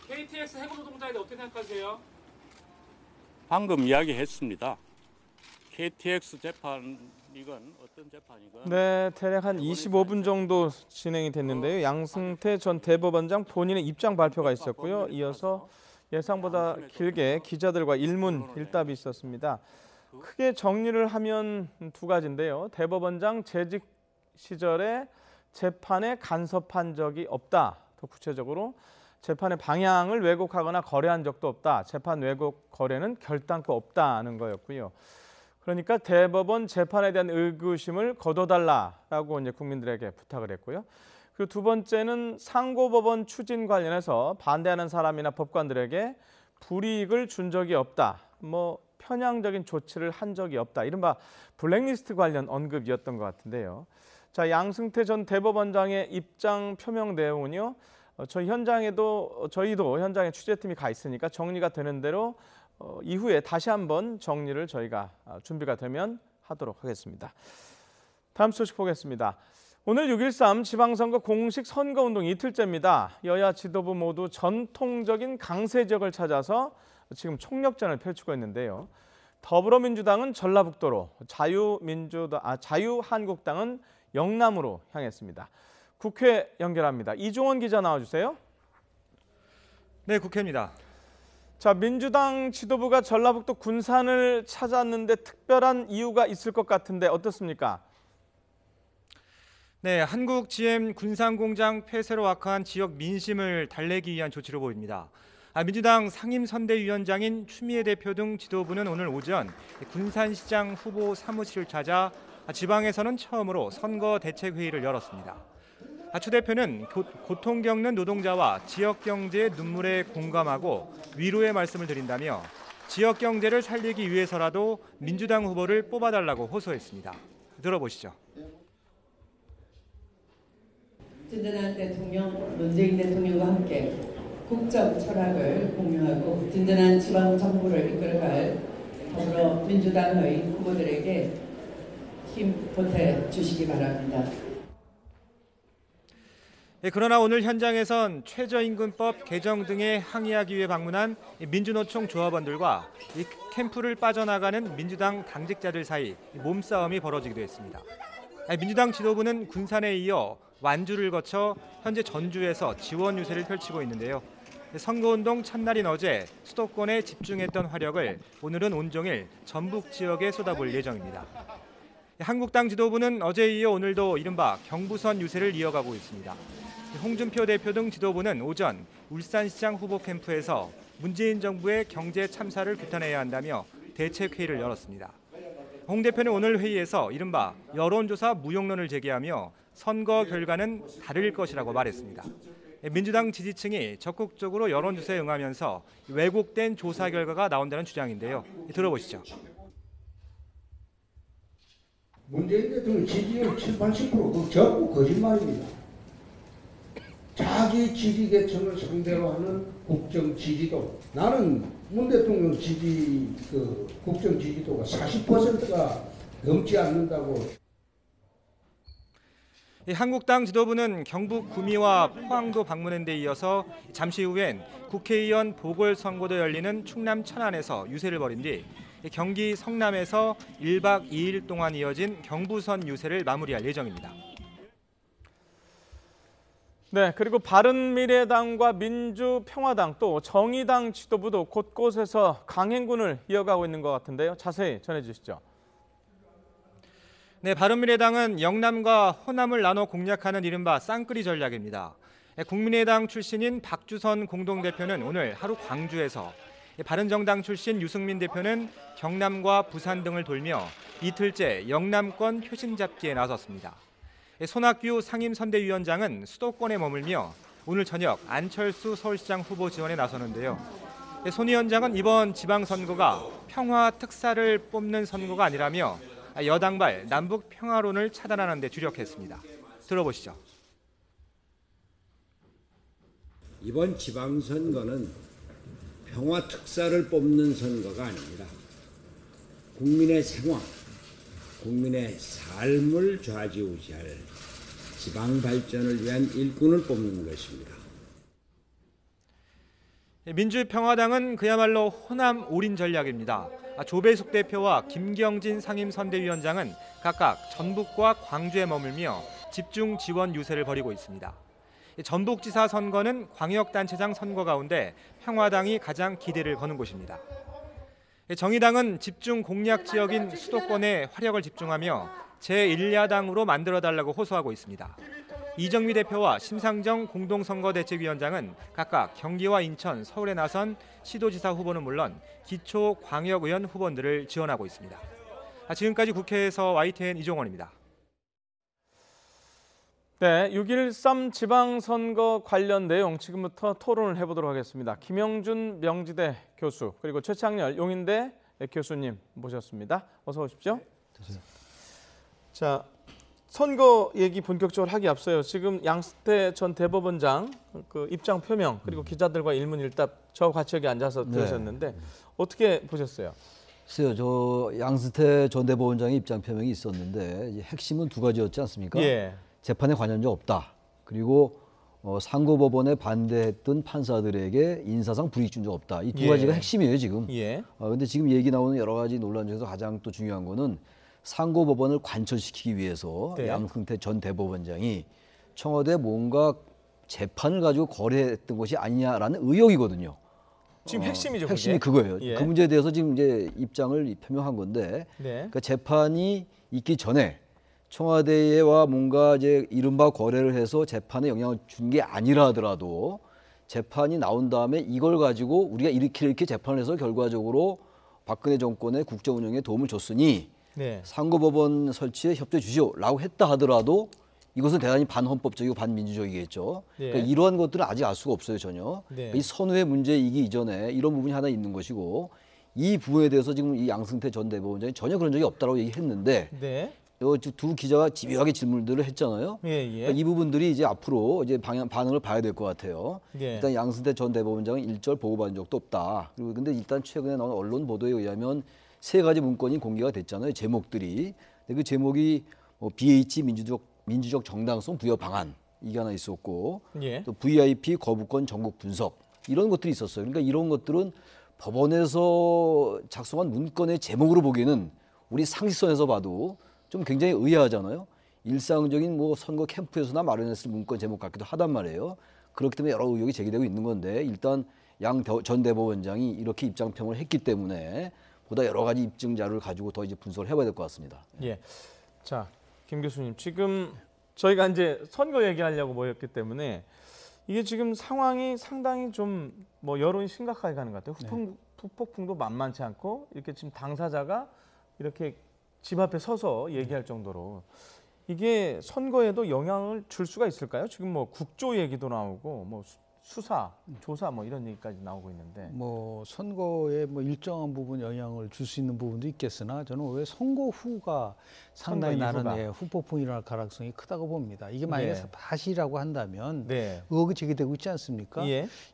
KTX 해고 노동자에 대해 어떻게 생각하세요? 방금 이야기했습니다. KTX 재판 이건 어떤 재판이건 네, 대략 한 25분 정도 진행이 됐는데요. 양승태 전 대법원장 본인의 입장 발표가 있었고요. 이어서 예상보다 길게 기자들과 일문일답이 있었습니다. 크게 정리를 하면 두 가지인데요. 대법원장 재직 시절에 재판에 간섭한 적이 없다. 더 구체적으로 재판의 방향을 왜곡하거나 거래한 적도 없다. 재판 왜곡 거래는 결단코 없다는 거였고요. 그러니까 대법원 재판에 대한 의구심을 거둬달라라고 이제 국민들에게 부탁을 했고요. 그리고 두 번째는 상고법원 추진 관련해서 반대하는 사람이나 법관들에게 불이익을 준 적이 없다. 뭐 편향적인 조치를 한 적이 없다. 이른바 블랙리스트 관련 언급이었던 것 같은데요. 자, 양승태 전 대법원장의 입장 표명 내용은요. 저희도 현장에 취재팀이 가 있으니까 정리가 되는 대로 이후에 다시 한번 정리를 저희가 준비가 되면 하도록 하겠습니다. 다음 소식 보겠습니다. 오늘 6.13 지방선거 공식 선거운동 이틀째입니다. 여야 지도부 모두 전통적인 강세 지역을 찾아서 지금 총력전을 펼치고 있는데요. 더불어민주당은 전라북도로, 자유한국당은 영남으로 향했습니다. 국회 연결합니다. 이종원 기자 나와주세요. 네, 국회입니다. 자, 민주당 지도부가 전라북도 군산을 찾았는데 특별한 이유가 있을 것 같은데 어떻습니까? 네, 한국 GM 군산공장 폐쇄로 악화한 지역 민심을 달래기 위한 조치로 보입니다. 민주당 상임선대위원장인 추미애 대표 등 지도부는 오늘 오전 군산시장 후보 사무실을 찾아 지방에서는 처음으로 선거 대책회의를 열었습니다. 추 대표는 고통 겪는 노동자와 지역 경제의 눈물에 공감하고 위로의 말씀을 드린다며 지역 경제를 살리기 위해서라도 민주당 후보를 뽑아달라고 호소했습니다. 들어보시죠. 든든한 대통령 문재인 대통령과 함께 국정 철학을 공유하고 든든한 지방 정부를 이끌어갈 더불어민주당의 후보들에게 힘 보태 주시기 바랍니다. 그러나 오늘 현장에선 최저임금법 개정 등에 항의하기 위해 방문한 민주노총 조합원들과 이 캠프를 빠져나가는 민주당 당직자들 사이 몸싸움이 벌어지기도 했습니다. 민주당 지도부는 군산에 이어 완주를 거쳐 현재 전주에서 지원 유세를 펼치고 있는데요. 선거운동 첫날인 어제 수도권에 집중했던 화력을 오늘은 온종일 전북 지역에 쏟아볼 예정입니다. 한국당 지도부는 어제에 이어 오늘도 이른바 경부선 유세를 이어가고 있습니다. 홍준표 대표 등 지도부는 오전 울산시장 후보 캠프에서 문재인 정부의 경제 참사를 규탄해야 한다며 대책회의를 열었습니다. 홍 대표는 오늘 회의에서 이른바 여론조사 무용론을 제기하며 선거 결과는 다를 것이라고 말했습니다. 민주당 지지층이 적극적으로 여론조사에 응하면서 왜곡된 조사 결과가 나온다는 주장인데요. 들어보시죠. 문재인 대통령 지지율 70, 80% 그 전부 거짓말입니다. 자기 지지 계층을 상대로 하는 국정 지지도, 나는 문 대통령 지지 국정 지지도가 40%가 넘지 않는다고. 한국당 지도부는 경북 구미와 포항도 방문한 데 이어서 잠시 후엔 국회의원 보궐선거도 열리는 충남 천안에서 유세를 벌인 뒤 경기 성남에서 1박 2일 동안 이어진 경부선 유세를 마무리할 예정입니다. 네, 그리고 바른미래당과 민주평화당 또 정의당 지도부도 곳곳에서 강행군을 이어가고 있는 것 같은데요. 자세히 전해주시죠. 네, 바른미래당은 영남과 호남을 나눠 공략하는 이른바 쌍끌이 전략입니다. 국민의당 출신인 박주선 공동대표는 오늘 하루 광주에서, 바른정당 출신 유승민 대표는 경남과 부산 등을 돌며 이틀째 영남권 표심 잡기에 나섰습니다. 손학규 상임선대위원장은 수도권에 머물며 오늘 저녁 안철수 서울시장 후보 지원에 나서는데요. 손 위원장은 이번 지방선거가 평화 특사를 뽑는 선거가 아니라며 여당발 남북 평화론을 차단하는 데 주력했습니다. 들어보시죠. 이번 지방선거는 평화 특사를 뽑는 선거가 아닙니다. 국민의 생활, 국민의 삶을 좌지우지할 지방 발전을 위한 일꾼을 뽑는 것입니다. 민주평화당은 그야말로 호남 올인 전략입니다. 조배숙 대표와 김경진 상임선대위원장은 각각 전북과 광주에 머물며 집중 지원 유세를 벌이고 있습니다. 전북지사 선거는 광역단체장 선거 가운데 평화당이 가장 기대를 거는 곳입니다. 정의당은 집중 공략 지역인 수도권에 화력을 집중하며 제1야당으로 만들어달라고 호소하고 있습니다. 이정미 대표와 심상정 공동선거대책위원장은 각각 경기와 인천, 서울에 나선 시도지사 후보는 물론 기초광역의원 후보들을 지원하고 있습니다. 지금까지 국회에서 YTN 이종원입니다. 네, 6.13 지방선거 관련 내용 지금부터 토론을 해보도록 하겠습니다. 김영준 명지대 교수 그리고 최창렬 용인대 교수님 모셨습니다. 어서 오십시오. 자, 선거 얘기 본격적으로 하기 앞서요. 지금 양승태 전 대법원장 그 입장 표명 그리고 기자들과 일문일답 저 같이 여기 앉아서 들으셨는데 어떻게 보셨어요? 글쎄요, 저 양승태 전 대법원장의 입장 표명이 있었는데 핵심은 두 가지였지 않습니까? 예. 재판에 관여한 적 없다. 그리고 상고법원에 반대했던 판사들에게 인사상 불이익 준 적 없다. 이 두 가지가 핵심이에요, 지금. 근데 지금 얘기 나오는 여러 가지 논란 중에서 가장 또 중요한 거는 상고법원을 관철시키기 위해서 양승태 전 대법원장이 청와대에 뭔가 재판을 가지고 거래했던 것이 아니냐라는 의혹이거든요. 지금 핵심이죠. 핵심이 그거예요. 그 문제에 대해서 지금 이제 입장을 표명한 건데, 그러니까 재판이 있기 전에 청와대와 뭔가 이제 이른바 거래를 해서 재판에 영향을 준 게 아니라 하더라도 재판이 나온 다음에 이걸 가지고 우리가 이렇게 재판을 해서 결과적으로 박근혜 정권의 국정 운영에 도움을 줬으니 상고법원 설치에 협조해 주시오라고 했다 하더라도 이것은 대단히 반헌법적이고 반민주적이겠죠. 그러니까 이러한 것들은 아직 알 수가 없어요, 전혀. 이 선후의 문제이기 이전에 이런 부분이 하나 있는 것이고 이 부분에 대해서 지금 이 양승태 전 대법원장이 전혀 그런 적이 없다고 얘기했는데 두 기자가 집요하게 질문들을 했잖아요. 그러니까 이 부분들이 이제 앞으로 이제 반응을 봐야 될 것 같아요. 일단 양승태 전 대법원장은 일절 보고받은 적도 없다. 그리고 근데 일단 최근에 나온 언론 보도에 의하면 3가지 문건이 공개가 됐잖아요. 제목들이. 근데 그 제목이 BH 민주적 정당성 부여 방안 이게 하나 있었고 또 VIP 거부권 전국 분석 이런 것들이 있었어요. 그러니까 이런 것들은 법원에서 작성한 문건의 제목으로 보기에는 우리 상식선에서 봐도 좀 굉장히 의아하잖아요. 일상적인 뭐 선거 캠프에서나 마련했을 문건 제목 같기도 하단 말이에요. 그렇기 때문에 여러 의혹이 제기되고 있는 건데 일단 양 전 대법원장이 이렇게 입장표명을 했기 때문에 보다 여러 가지 입증 자료를 가지고 더 이제 분석을 해봐야 될 것 같습니다. 자, 김 교수님 지금 저희가 이제 선거 얘기하려고 모였기 때문에 이게 지금 상황이 상당히 좀 뭐 여론이 심각하게 가는 것 같아요. 후폭풍도 만만치 않고 이렇게 지금 당사자가 이렇게 집 앞에 서서 얘기할 정도로 이게 선거에도 영향을 줄 수가 있을까요? 지금 뭐 국조 얘기도 나오고 뭐 수사, 조사 뭐 이런 얘기까지 나오고 있는데 뭐 선거에 뭐 일정한 부분 영향을 줄 수 있는 부분도 있겠으나 저는 왜 선거 후가 상당히 나는 후폭풍이 일어날 가능성이 크다고 봅니다. 이게 만약에 사실이라고 한다면 의혹이 제기되고 있지 않습니까?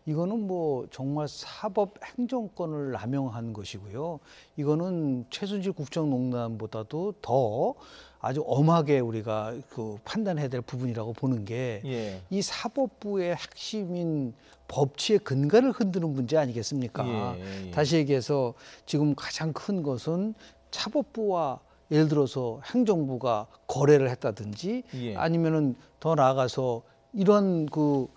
이거는 뭐 정말 사법 행정권을 남용한 것이고요. 이거는 최순실 국정농단보다도 더 아주 엄하게 우리가 그 판단해야 될 부분이라고 보는 게 이 사법부의 핵심인 법치의 근간을 흔드는 문제 아니겠습니까? 다시 얘기해서 지금 가장 큰 것은 사법부와 예를 들어서 행정부가 거래를 했다든지 아니면은 더 나아가서 이런 그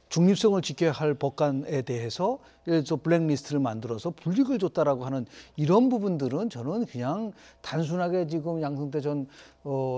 중립성을 지켜야 할 법관에 대해서 예를 들어서 블랙리스트를 만들어서 불이익을 줬다라고 하는 이런 부분들은 저는 그냥 단순하게 지금 양승태 전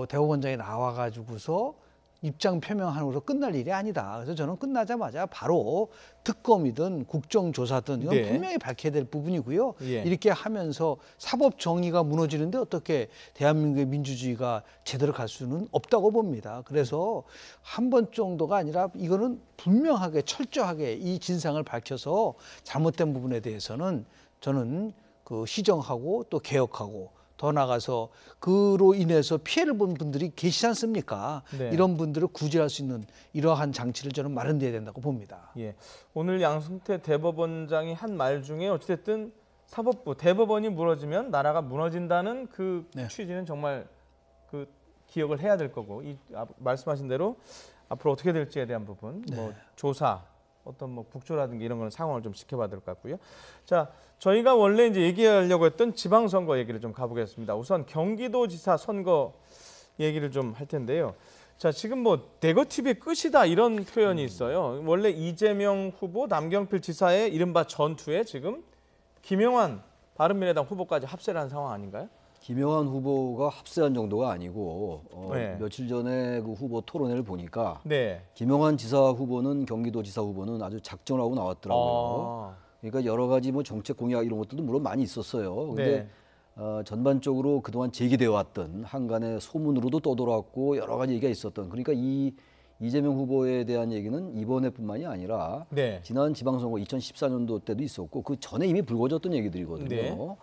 대법원장이 나와가지고서 입장 표명하면서 끝날 일이 아니다. 그래서 저는 끝나자마자 바로 특검이든 국정조사든 이건 분명히 밝혀야 될 부분이고요. 이렇게 하면서 사법 정의가 무너지는데 어떻게 대한민국의 민주주의가 제대로 갈 수는 없다고 봅니다. 그래서 한 번 정도가 아니라 이거는 분명하게 철저하게 이 진상을 밝혀서 잘못된 부분에 대해서는 저는 그 시정하고 또 개혁하고 더 나가서 그로 인해서 피해를 본 분들이 계시지 않습니까? 이런 분들을 구제할 수 있는 이러한 장치를 저는 마련돼야 된다고 봅니다. 오늘 양승태 대법원장이 한 말 중에 어찌됐든 사법부, 대법원이 무너지면 나라가 무너진다는 그 취지는 정말 그 기억을 해야 될 거고 말씀하신 대로 앞으로 어떻게 될지에 대한 부분, 뭐 조사, 어떤 뭐 국조라든가 이런 거는 상황을 좀 지켜봐야 될 것 같고요. 자, 저희가 원래 이제 얘기하려고 했던 지방선거 얘기를 좀 가보겠습니다. 우선 경기도지사 선거 얘기를 좀 할 텐데요. 자, 지금 뭐 네거티브의 끝이다 이런 표현이 있어요. 원래 이재명 후보, 남경필 지사의 이른바 전투에 지금 김영환 바른미래당 후보까지 합세를 한 상황 아닌가요? 김영환 후보가 합세한 정도가 아니고 며칠 전에 그 후보 토론회를 보니까 김영환 지사 후보는 경기도지사 후보는 아주 작정을 하고 나왔더라고요. 그러니까 여러 가지 뭐 정책 공약 이런 것들도 물론 많이 있었어요. 근데 전반적으로 그동안 제기되어 왔던 한간의 소문으로도 떠돌았고 여러 가지 얘기가 있었던 그러니까 이 이재명 후보에 대한 얘기는 이번에뿐만이 아니라 지난 지방선거 2014년도 때도 있었고 그 전에 이미 불거졌던 얘기들이거든요.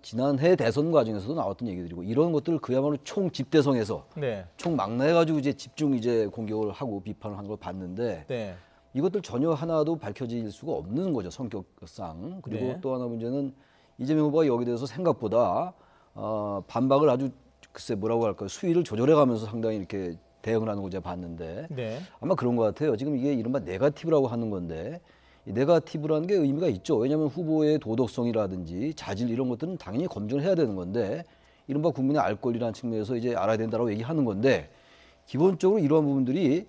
지난해 대선 과정에서도 나왔던 얘기들이고 이런 것들을 그야말로 총 집대성해서 총 망라해가지고 이제 집중 이제 공격을 하고 비판을 한 걸 봤는데 이것들 전혀 하나도 밝혀질 수가 없는 거죠 성격상. 그리고 또 하나 문제는 이재명 후보가 여기에 대해서 생각보다 반박을 아주 글쎄 뭐라고 할까요 수위를 조절해가면서 상당히 이렇게 대응을 하는 걸 제가 봤는데 아마 그런 것 같아요. 지금 이게 이른바 네거티브라고 하는 건데 이 네거티브라는 게 의미가 있죠. 왜냐하면 후보의 도덕성이라든지 자질 이런 것들은 당연히 검증을 해야 되는 건데 이른바 국민의 알 권리라는 측면에서 이제 알아야 된다고 얘기하는 건데 기본적으로 이러한 부분들이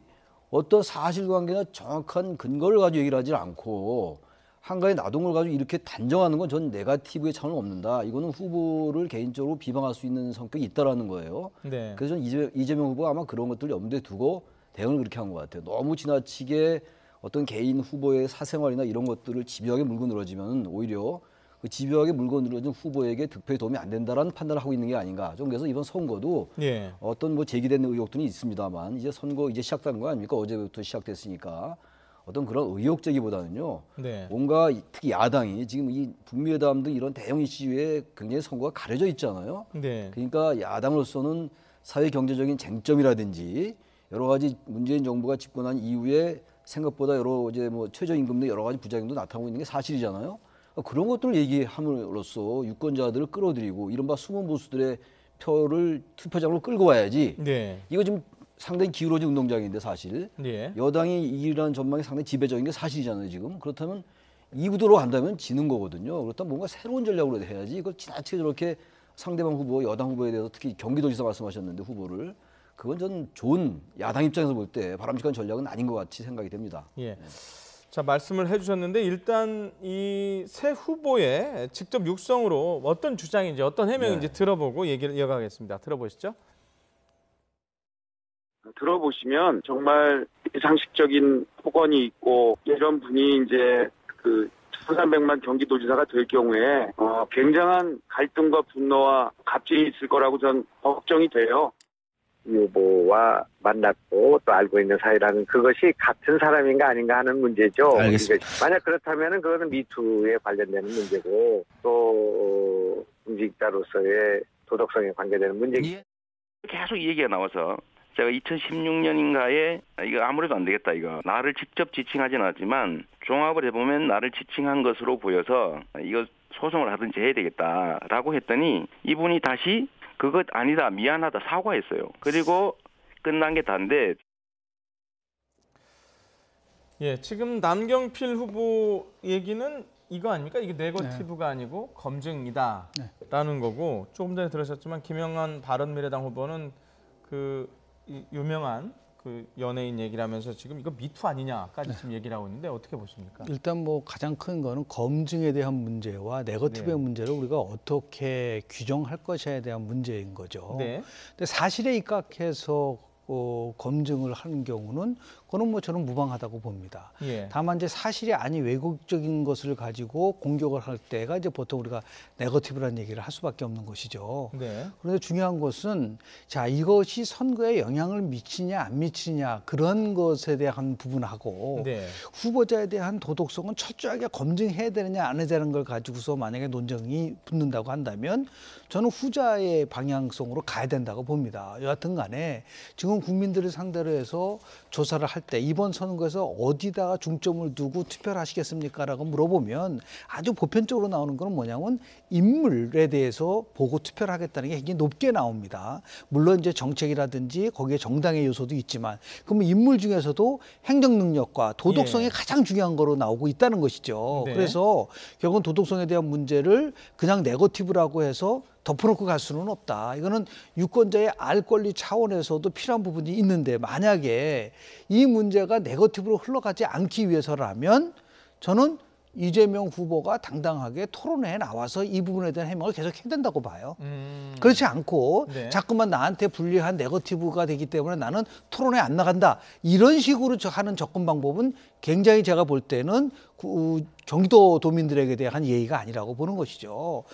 어떤 사실관계나 정확한 근거를 가지고 얘기를 하지 않고 한가의 나동을 가지고 이렇게 단정하는 건 전 네거티브의 차원은 없는다. 이거는 후보를 개인적으로 비방할 수 있는 성격이 있다라는 거예요. 그래서 저는 이재명 후보가 아마 그런 것들을 염두에 두고 대응을 그렇게 한 것 같아요. 너무 지나치게 어떤 개인 후보의 사생활이나 이런 것들을 집요하게 물고 늘어지면 오히려 그 집요하게 물고 늘어진 후보에게 득표에 도움이 안 된다라는 판단을 하고 있는 게 아닌가. 좀 그래서 이번 선거도 어떤 뭐 제기된 의혹들이 있습니다만 이제 선거 이제 시작된 거 아닙니까? 어제부터 시작됐으니까 어떤 그런 의혹 제기보다는요. 뭔가 특히 야당이 지금 이 북미회담 등 이런 대형 이슈에 굉장히 선거가 가려져 있잖아요. 그러니까 야당으로서는 사회 경제적인 쟁점이라든지 여러 가지 문재인 정부가 집권한 이후에 생각보다 여러 이제 뭐 최저임금 등 여러 가지 부작용도 나타나고 있는 게 사실이잖아요. 그런 것들을 얘기함으로써 유권자들을 끌어들이고 이른바 숨은 보수들의 표를 투표장으로 끌고 와야지. 이거 지금 상당히 기울어진 운동장인데 사실 여당이 이기라는 전망이 상당히 지배적인 게 사실이잖아요 지금. 그렇다면 이 구도로 간다면 지는 거거든요. 그렇다면 뭔가 새로운 전략으로 해야지. 이걸 지나치게 저렇게 상대방 후보, 여당 후보에 대해서 특히 경기도지사 말씀하셨는데 후보를 그건 전 좋은 야당 입장에서 볼 때 바람직한 전략은 아닌 것 같이 생각이 됩니다. 자, 말씀을 해주셨는데 일단 이 새 후보의 직접 육성으로 어떤 주장인지 어떤 해명인지 들어보고 얘기를 이어가겠습니다. 들어보시죠. 들어보시면 정말 상식적인 폭언이 있고 이런 분이 이제 그 1,300만 경기도지사가 될 경우에 굉장한 갈등과 분노와 갑질이 있을 거라고 전 걱정이 돼요. 후보와 만났고 또 알고 있는 사이라는 그것이 같은 사람인가 아닌가 하는 문제죠. 알겠습니다. 만약 그렇다면 그거는 미투에 관련되는 문제고 또 공직자로서의 도덕성에 관계되는 문제입니다. 계속 이 얘기가 나와서 제가 2016년인가에 이거 아무래도 안 되겠다 이거. 나를 직접 지칭하진 않았지만 종합을 해보면 나를 지칭한 것으로 보여서 이거 소송을 하든지 해야 되겠다라고 했더니 이분이 다시 그것 아니다 미안하다 사과했어요. 그리고 끝난 게 다인데. 예, 지금 남경필 후보 얘기는 이거 아닙니까? 이게 네거티브가 아니고 검증이다라는 거고 조금 전에 들으셨지만 김영환 바른미래당 후보는 그 유명한 그 연예인 얘기를 하면서 지금 이거 미투 아니냐까지 지금 얘기를 하고 있는데 어떻게 보십니까? 일단 뭐 가장 큰 거는 검증에 대한 문제와 네거티브의 문제를 우리가 어떻게 규정할 것에 대한 문제인 거죠. 근데 사실에 입각해서 검증을 하는 경우는 그거는 뭐 저는 무방하다고 봅니다. 다만 이제 사실이 아닌 왜곡적인 것을 가지고 공격을 할 때가 이제 보통 우리가 네거티브라는 얘기를 할 수밖에 없는 것이죠. 그런데 중요한 것은 자 이것이 선거에 영향을 미치냐 안 미치냐 그런 것에 대한 부분하고 후보자에 대한 도덕성은 철저하게 검증해야 되느냐 안 해야 되는 걸 가지고서 만약에 논쟁이 붙는다고 한다면 저는 후자의 방향성으로 가야 된다고 봅니다. 여하튼 간에 지금 국민들을 상대로 해서 조사를 할 때 이번 선거에서 어디다가 중점을 두고 투표를 하시겠습니까? 라고 물어보면 아주 보편적으로 나오는 건 뭐냐면 인물에 대해서 보고 투표를 하겠다는 게 굉장히 높게 나옵니다. 물론 이제 정책이라든지 거기에 정당의 요소도 있지만 그러면 인물 중에서도 행정 능력과 도덕성이 가장 중요한 거로 나오고 있다는 것이죠. 그래서 결국은 도덕성에 대한 문제를 그냥 네거티브라고 해서 덮어놓고 갈 수는 없다. 이거는 유권자의 알 권리 차원에서도 필요한 부분이 있는데 만약에 이 문제가 네거티브로 흘러가지 않기 위해서라면 저는 이재명 후보가 당당하게 토론회에 나와서 이 부분에 대한 해명을 계속 해야 된다고 봐요. 그렇지 않고 자꾸만 나한테 불리한 네거티브가 되기 때문에 나는 토론회 안 나간다. 이런 식으로 하는 접근 방법은 굉장히 제가 볼 때는 경기도 도민들에게 대한 예의가 아니라고 보는 것이죠.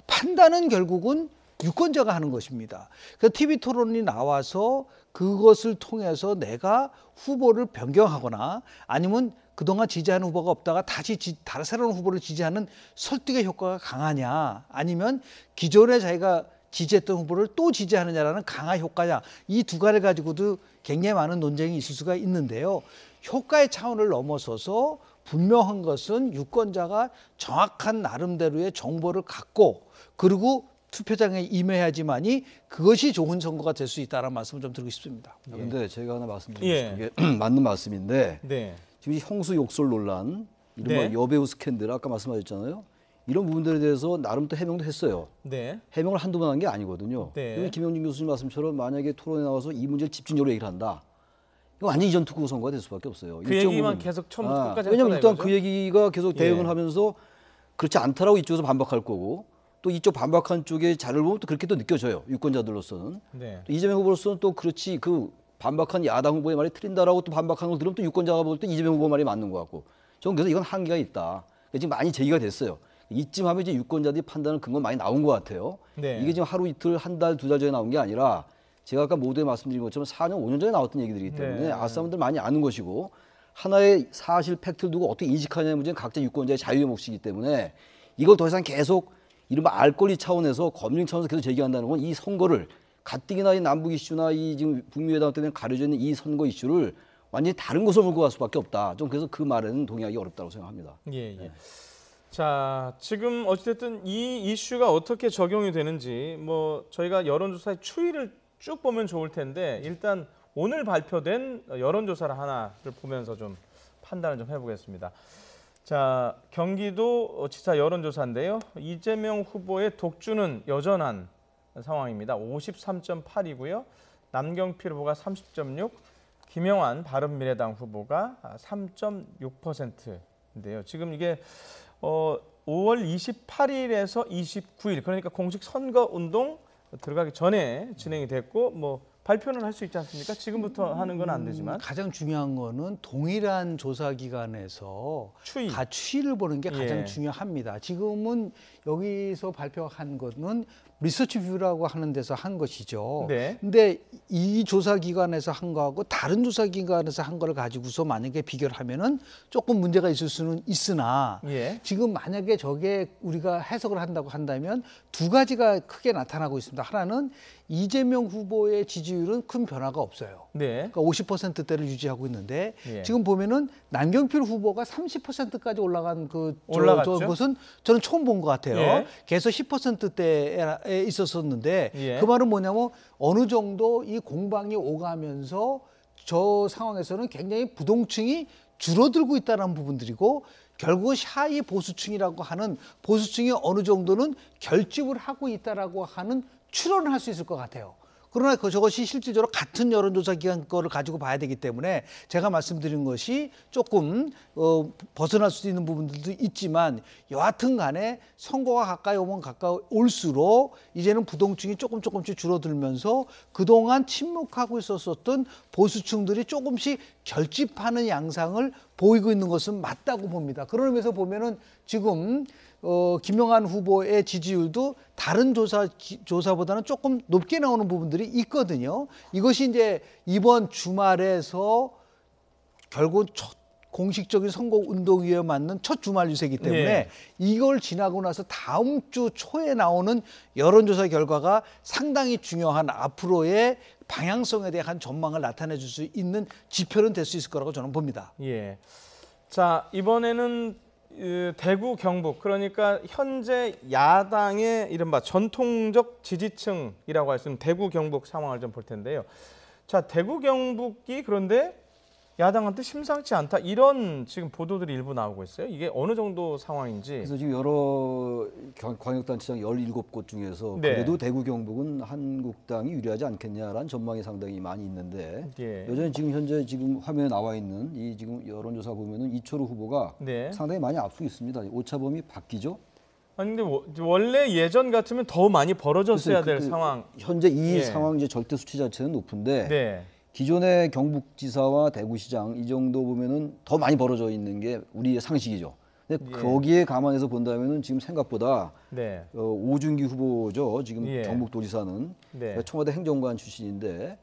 판단은 결국은 유권자가 하는 것입니다. 그래서 TV 토론이 나와서 그것을 통해서 내가 후보를 변경하거나 아니면 그동안 지지하는 후보가 없다가 다시 다른 새로운 후보를 지지하는 설득의 효과가 강하냐 아니면 기존에 자기가 지지했던 후보를 또 지지하느냐라는 강화 효과냐 이 두 가지를 가지고도 굉장히 많은 논쟁이 있을 수가 있는데요. 효과의 차원을 넘어서서 분명한 것은 유권자가 정확한 나름대로의 정보를 갖고 그리고 투표장에 임해야지만이 그것이 좋은 선거가 될 수 있다는 말씀을 좀 드리고 싶습니다. 그런데 제가 하나 말씀드리고 싶은 게 맞는 말씀인데 지금 형수 욕설 논란, 이른바 여배우 스캔들 아까 말씀하셨잖아요. 이런 부분들에 대해서 나름 또 해명도 했어요. 해명을 한두 번 한 게 아니거든요. 김영진 교수님 말씀처럼 만약에 토론에 나와서 이 문제를 집중적으로 얘기를 한다. 이거 완전 이전 투구 선거가 될 수밖에 없어요. 그 얘기만 계속 처음부터 끝까지 왜냐하면 일단 그 얘기가 계속 대응을 하면서 그렇지 않다라고 이쪽에서 반박할 거고 또 이쪽 반박한 쪽의 자료를 보면 또 그렇게 또 느껴져요. 유권자들로서는. 또 이재명 후보로서는 또 그렇지 그 반박한 야당 후보의 말이 틀린다라고 또 반박하는 걸 들으면 또 유권자가 볼 때 이재명 후보 말이 맞는 것 같고 저는 그래서 이건 한계가 있다. 지금 많이 제기가 됐어요. 이쯤 하면 이제 유권자들이 판단을 근거 많이 나온 것 같아요. 이게 지금 하루 이틀 한 달 두 달 전에 나온 게 아니라 제가 아까 모두에 말씀드린 것처럼 4년 5년 전에 나왔던 얘기들이기 때문에 아싸분들 많이 아는 것이고 하나의 사실 팩트를 두고 어떻게 인식하냐는 문제는 각자 유권자의 자유의 몫이기 때문에 이걸 더 이상 계속 이른바 알 권리 차원에서 검증 차원에서 계속 제기한다는 건 이 선거를 가뜩이나 이 남북 이슈나 이 지금 북미 회담 때문에 가려져 있는 이 선거 이슈를 완전히 다른 곳으로 몰고 갈 수밖에 없다. 좀 그래서 그 말에는 동의하기 어렵다고 생각합니다. 자, 지금 어찌됐든 이 이슈가 어떻게 적용이 되는지 뭐 저희가 여론조사의 추이를 쭉 보면 좋을 텐데 일단 오늘 발표된 여론조사를 하나를 보면서 좀 판단을 좀 해보겠습니다. 자, 경기도 지사 여론조사인데요. 이재명 후보의 독주는 여전한 상황입니다. 53.8이고요. 남경필 후보가 30.6, 김영환 바른미래당 후보가 3.6%인데요. 지금 이게 5월 28일에서 29일 그러니까 공식 선거운동 들어가기 전에 진행이 됐고 뭐 발표는 할 수 있지 않습니까? 지금부터 하는 건 안 되지만. 가장 중요한 거는 동일한 조사 기관에서 추이를 보는 게 가장 중요합니다. 지금은 여기서 발표한 거는 리서치 뷰라고 하는 데서 한 것이죠. 네. 근데 이 조사 기관에서 한 거하고 다른 조사 기관에서 한 거를 가지고서 만약에 비교를 하면은 조금 문제가 있을 수는 있으나 지금 만약에 저게 우리가 해석을 한다고 한다면 두 가지가 크게 나타나고 있습니다. 하나는 이재명 후보의 지지율은 큰 변화가 없어요. 그러니까 50%대를 유지하고 있는데 지금 보면은 남경필 후보가 30%까지 올라간 그것은 저는 처음 본 것 같아요. 계속 10%대에 있었었는데 그 말은 뭐냐면 어느 정도 이 공방이 오가면서 저 상황에서는 굉장히 부동층이 줄어들고 있다는 부분들이고 결국 샤이 보수층이라고 하는 보수층이 어느 정도는 결집을 하고 있다라고 하는 추론을 할 수 있을 것 같아요. 그러나 저것이 실질적으로 같은 여론조사 기관 거를 가지고 봐야 되기 때문에 제가 말씀드린 것이 조금 벗어날 수 있는 부분들도 있지만 여하튼 간에 선거가 가까이 오면 가까이 올수록 이제는 부동층이 조금씩 줄어들면서 그동안 침묵하고 있었던 보수층들이 조금씩 결집하는 양상을 보이고 있는 것은 맞다고 봅니다. 그런 의미에서 보면은 지금 김영한 후보의 지지율도 다른 조사보다는 조금 높게 나오는 부분들이 있거든요. 이것이 이제 이번 주말에서 결국 공식적인 선거운동위에 맞는 첫 주말 유세이기 때문에 이걸 지나고 나서 다음 주 초에 나오는 여론조사 결과가 상당히 중요한 앞으로의 방향성에 대한 전망을 나타내 줄 수 있는 지표는 될 수 있을 거라고 저는 봅니다. 자, 이번에는 대구 경북, 그러니까 현재 야당의 이른바 전통적 지지층이라고 할 수 있는 대구 경북 상황을 좀 볼 텐데요. 자, 대구 경북이 그런데 야당한테 심상치 않다, 이런 지금 보도들이 일부 나오고 있어요. 이게 어느 정도 상황인지. 그래서 지금 여러 광역단체장 17곳 중에서 그래도 대구 경북은 한국당이 유리하지 않겠냐라는 전망이 상당히 많이 있는데 여전히 지금 현재 지금 화면에 나와 있는 이 지금 여론조사 보면은 이철우 후보가 상당히 많이 앞서고 있습니다. 오차범위 바뀌죠? 아니 근데 원래 예전 같으면 더 많이 벌어졌어야 될 상황. 현재 이 상황 이제 절대 수치 자체는 높은데 기존의 경북지사와 대구시장 이 정도 보면은 더 많이 벌어져 있는 게 우리의 상식이죠. 근데 거기에 감안해서 본다면은 지금 생각보다 오준기 후보죠. 지금 경북도지사는 청와대 행정관 출신인데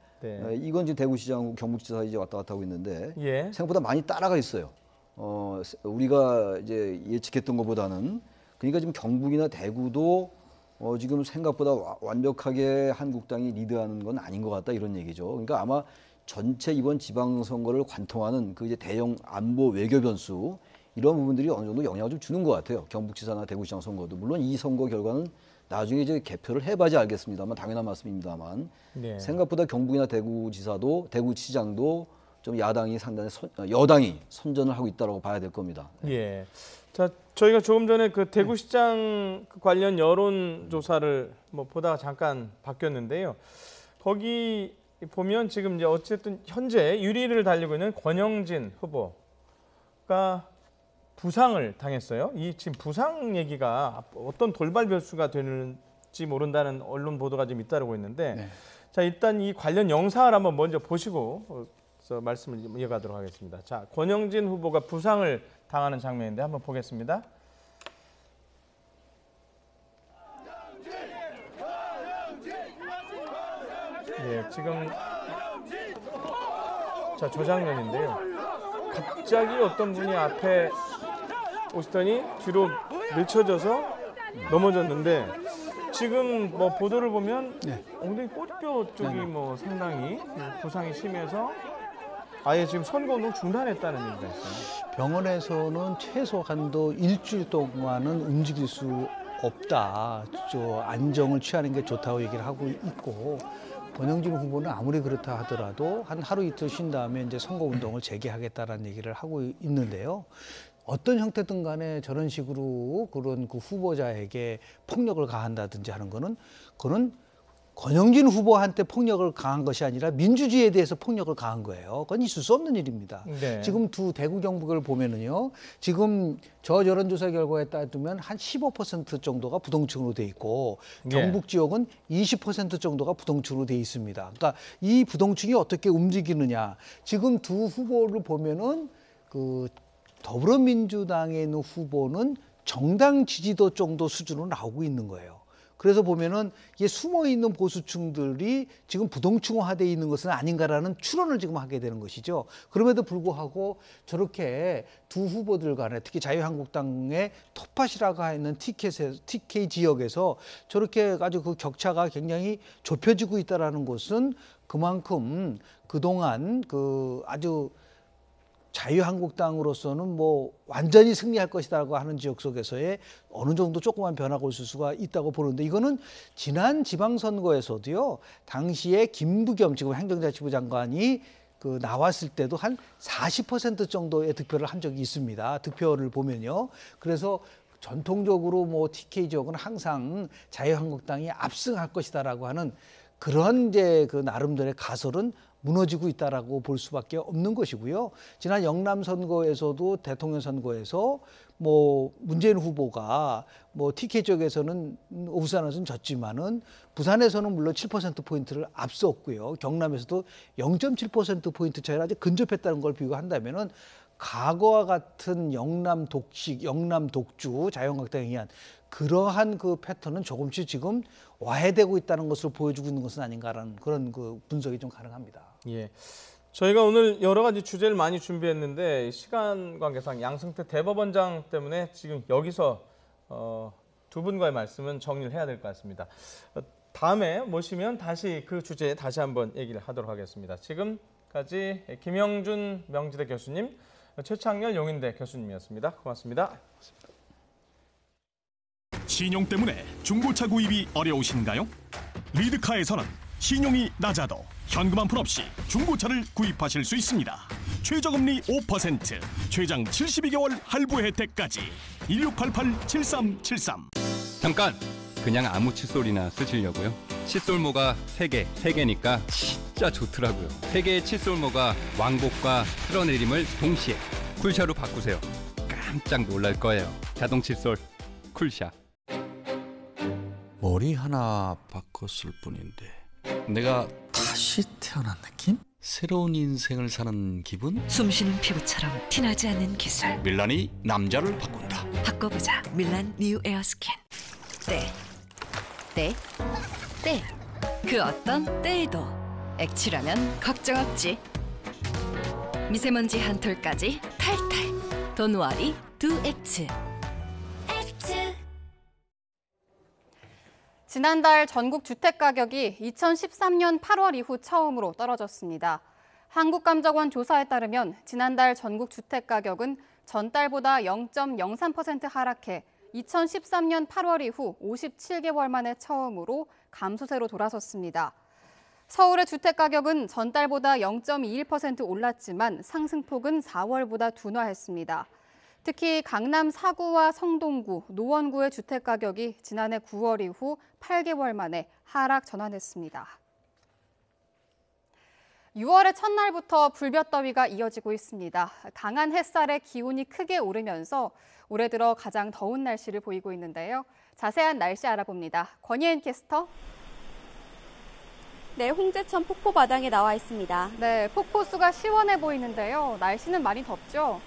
이건 지금 대구시장, 경북지사 이제 왔다 갔다 하고 있는데 생각보다 많이 따라가 있어요. 우리가 이제 예측했던 것보다는. 그러니까 지금 경북이나 대구도 지금 생각보다 완벽하게 한국당이 리드하는 건 아닌 것 같다, 이런 얘기죠. 그러니까 아마 전체 이번 지방선거를 관통하는 그 이제 대형 안보 외교 변수 이런 부분들이 어느 정도 영향을 좀 주는 것 같아요. 경북지사나 대구시장 선거도. 물론 이 선거 결과는 나중에 이제 개표를 해봐야지 알겠습니다만, 당연한 말씀입니다만 생각보다 경북이나 대구지사도 대구시장도 좀 야당이 상당히 여당이 선전을 하고 있다고 봐야 될 겁니다. 자, 저희가 조금 전에 그 대구시장 관련 여론조사를 뭐 보다가 잠깐 바뀌었는데요. 거기 보면 지금 이제 어쨌든 현재 유리를 달리고 있는 권영진 후보가 부상을 당했어요. 이 지금 부상 얘기가 어떤 돌발 변수가 되는지 모른다는 언론 보도가 좀 잇따르고 있는데 자, 일단 이 관련 영상을 한번 먼저 보시고 말씀을 이어가도록 하겠습니다. 자, 권영진 후보가 부상을 당하는 장면인데 한번 보겠습니다. 지금 자, 저 장면인데요. 갑자기 어떤 분이 앞에 오시더니 뒤로 늦춰져서 넘어졌는데 지금 뭐 보도를 보면 엉덩이 꼬리뼈 쪽이 뭐 상당히 부상이 심해서 아예 지금 선거 운동 중단했다는 얘기가 있어요. 병원에서는 최소한도 일주일 동안은 움직일 수 없다. 안정을 취하는 게 좋다고 얘기를 하고 있고, 권영진 후보는 아무리 그렇다 하더라도 한 하루 이틀 쉰 다음에 이제 선거 운동을 재개하겠다라는 얘기를 하고 있는데요. 어떤 형태든 간에 저런 식으로 그런 그 후보자에게 폭력을 가한다든지 하는 거는 그거는 권영진 후보한테 폭력을 가한 것이 아니라 민주주의에 대해서 폭력을 가한 거예요. 그건 있을 수 없는 일입니다. 네. 지금 두 대구 경북을 보면은요, 지금 저 여론조사 결과에 따르면 한 15% 정도가 부동층으로 돼 있고 경북 지역은 20% 정도가 부동층으로 돼 있습니다. 그러니까 이 부동층이 어떻게 움직이느냐. 지금 두 후보를 보면은 그 더불어민주당에 있는 후보는 정당 지지도 정도 수준으로 나오고 있는 거예요. 그래서 보면은 이게 숨어 있는 보수층들이 지금 부동층화되어 있는 것은 아닌가라는 추론을 지금 하게 되는 것이죠. 그럼에도 불구하고 저렇게 두 후보들 간에 특히 자유한국당의 텃밭이라고 하는 TK 지역에서 저렇게 아주 그 격차가 굉장히 좁혀지고 있다라는 것은 그만큼 그동안 그 아주 자유한국당으로서는 뭐 완전히 승리할 것이라고 하는 지역 속에서의 어느 정도 조그만 변화가 있을 수가 있다고 보는데, 이거는 지난 지방선거에서도요, 당시에 김부겸 지금 행정자치부 장관이 그 나왔을 때도 한 40% 정도의 득표를 한 적이 있습니다. 득표를 보면요. 그래서 전통적으로 뭐 TK 지역은 항상 자유한국당이 압승할 것이다라고 하는 그런 이제 그 나름대로의 가설은 무너지고 있다라고 볼 수밖에 없는 것이고요. 지난 영남 선거에서도 대통령 선거에서 뭐 문재인 후보가 뭐 TK 쪽에서는 울산에서는 졌지만은 부산에서는 물론 7%포인트를 앞섰고요. 경남에서도 0.7%포인트 차이로 아주 근접했다는 걸 비교한다면은 과거와 같은 영남 독식, 영남 독주, 자유한국당에 의한 그러한 그 패턴은 조금씩 지금 와해되고 있다는 것을 보여주고 있는 것은 아닌가라는 그런 그 분석이 좀 가능합니다. 예. 저희가 오늘 여러 가지 주제를 많이 준비했는데 시간 관계상 양승태 대법원장 때문에 지금 여기서 두 분과의 말씀은 정리를 해야 될 것 같습니다. 다음에 모시면 다시 그 주제에 다시 한번 얘기를 하도록 하겠습니다. 지금까지 김영준 명지대 교수님, 최창렬 용인대 교수님이었습니다. 고맙습니다. 신용 때문에 중고차 구입이 어려우신가요? 리드카에서는 신용이 낮아도 현금 한 푼 없이 중고차를 구입하실 수 있습니다. 최저금리 5%, 최장 72개월 할부 혜택까지. 1688-7373. 잠깐! 그냥 아무 칫솔이나 쓰시려고요? 칫솔모가 3개니까 진짜 좋더라고요. 3개의 칫솔모가 왕복과 쓸어내림을 동시에 쿨샤로 바꾸세요. 깜짝 놀랄 거예요. 자동 칫솔 쿨샤. 머리 하나 바꿨을 뿐인데 내가 다시 태어난 느낌? 새로운 인생을 사는 기분? 숨쉬는 피부처럼 티나지 않는 기술. 밀란이 남자를 바꾼다. 바꿔보자. 밀란 뉴 에어스킨. 때. 그 어떤 때에도 액취라면 걱정 없지. 미세먼지 한 톨까지 탈탈. 도누아리 두 액츠. 지난달 전국 주택 가격이 2013년 8월 이후 처음으로 떨어졌습니다. 한국감정원 조사에 따르면 지난달 전국 주택 가격은 전달보다 0.03% 하락해 2013년 8월 이후 57개월 만에 처음으로 감소세로 돌아섰습니다. 서울의 주택 가격은 전달보다 0.21% 올랐지만 상승폭은 4월보다 둔화했습니다. 특히 강남 4구와 성동구, 노원구의 주택 가격이 지난해 9월 이후 8개월 만에 하락 전환했습니다. 6월의 첫날부터 불볕더위가 이어지고 있습니다. 강한 햇살에 기온이 크게 오르면서 올해 들어 가장 더운 날씨를 보이고 있는데요. 자세한 날씨 알아봅니다. 권예은 캐스터. 네, 홍제천 폭포바닥에 나와 있습니다. 네, 폭포수가 시원해 보이는데요. 날씨는 많이 덥죠?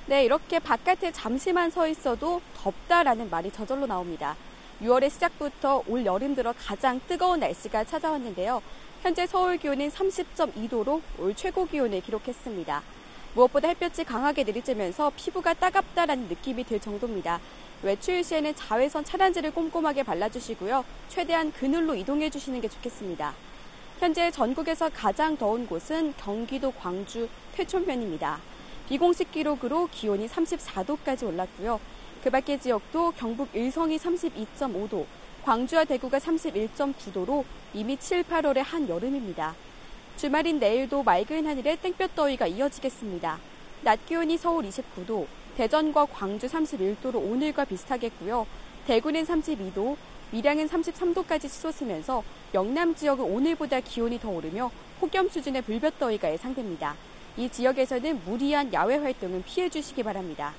네, 이렇게 바깥에 잠시만 서 있어도 덥다라는 말이 저절로 나옵니다. 6월의 시작부터 올 여름 들어 가장 뜨거운 날씨가 찾아왔는데요. 현재 서울 기온은 30.2도로 올 최고 기온을 기록했습니다. 무엇보다 햇볕이 강하게 내리쬐면서 피부가 따갑다라는 느낌이 들 정도입니다. 외출 시에는 자외선 차단제를 꼼꼼하게 발라주시고요. 최대한 그늘로 이동해 주시는 게 좋겠습니다. 현재 전국에서 가장 더운 곳은 경기도 광주 퇴촌면입니다. 비공식 기록으로 기온이 34도까지 올랐고요. 그 밖의 지역도 경북 의성이 32.5도, 광주와 대구가 31.9도로 이미 7, 8월의 한여름입니다. 주말인 내일도 맑은 하늘에 땡볕더위가 이어지겠습니다. 낮 기온이 서울 29도, 대전과 광주 31도로 오늘과 비슷하겠고요. 대구는 32도, 밀양은 33도까지 치솟으면서 영남 지역은 오늘보다 기온이 더 오르며 폭염 수준의 불볕더위가 예상됩니다. 이 지역에서는 무리한 야외 활동은 피해 주시기 바랍니다.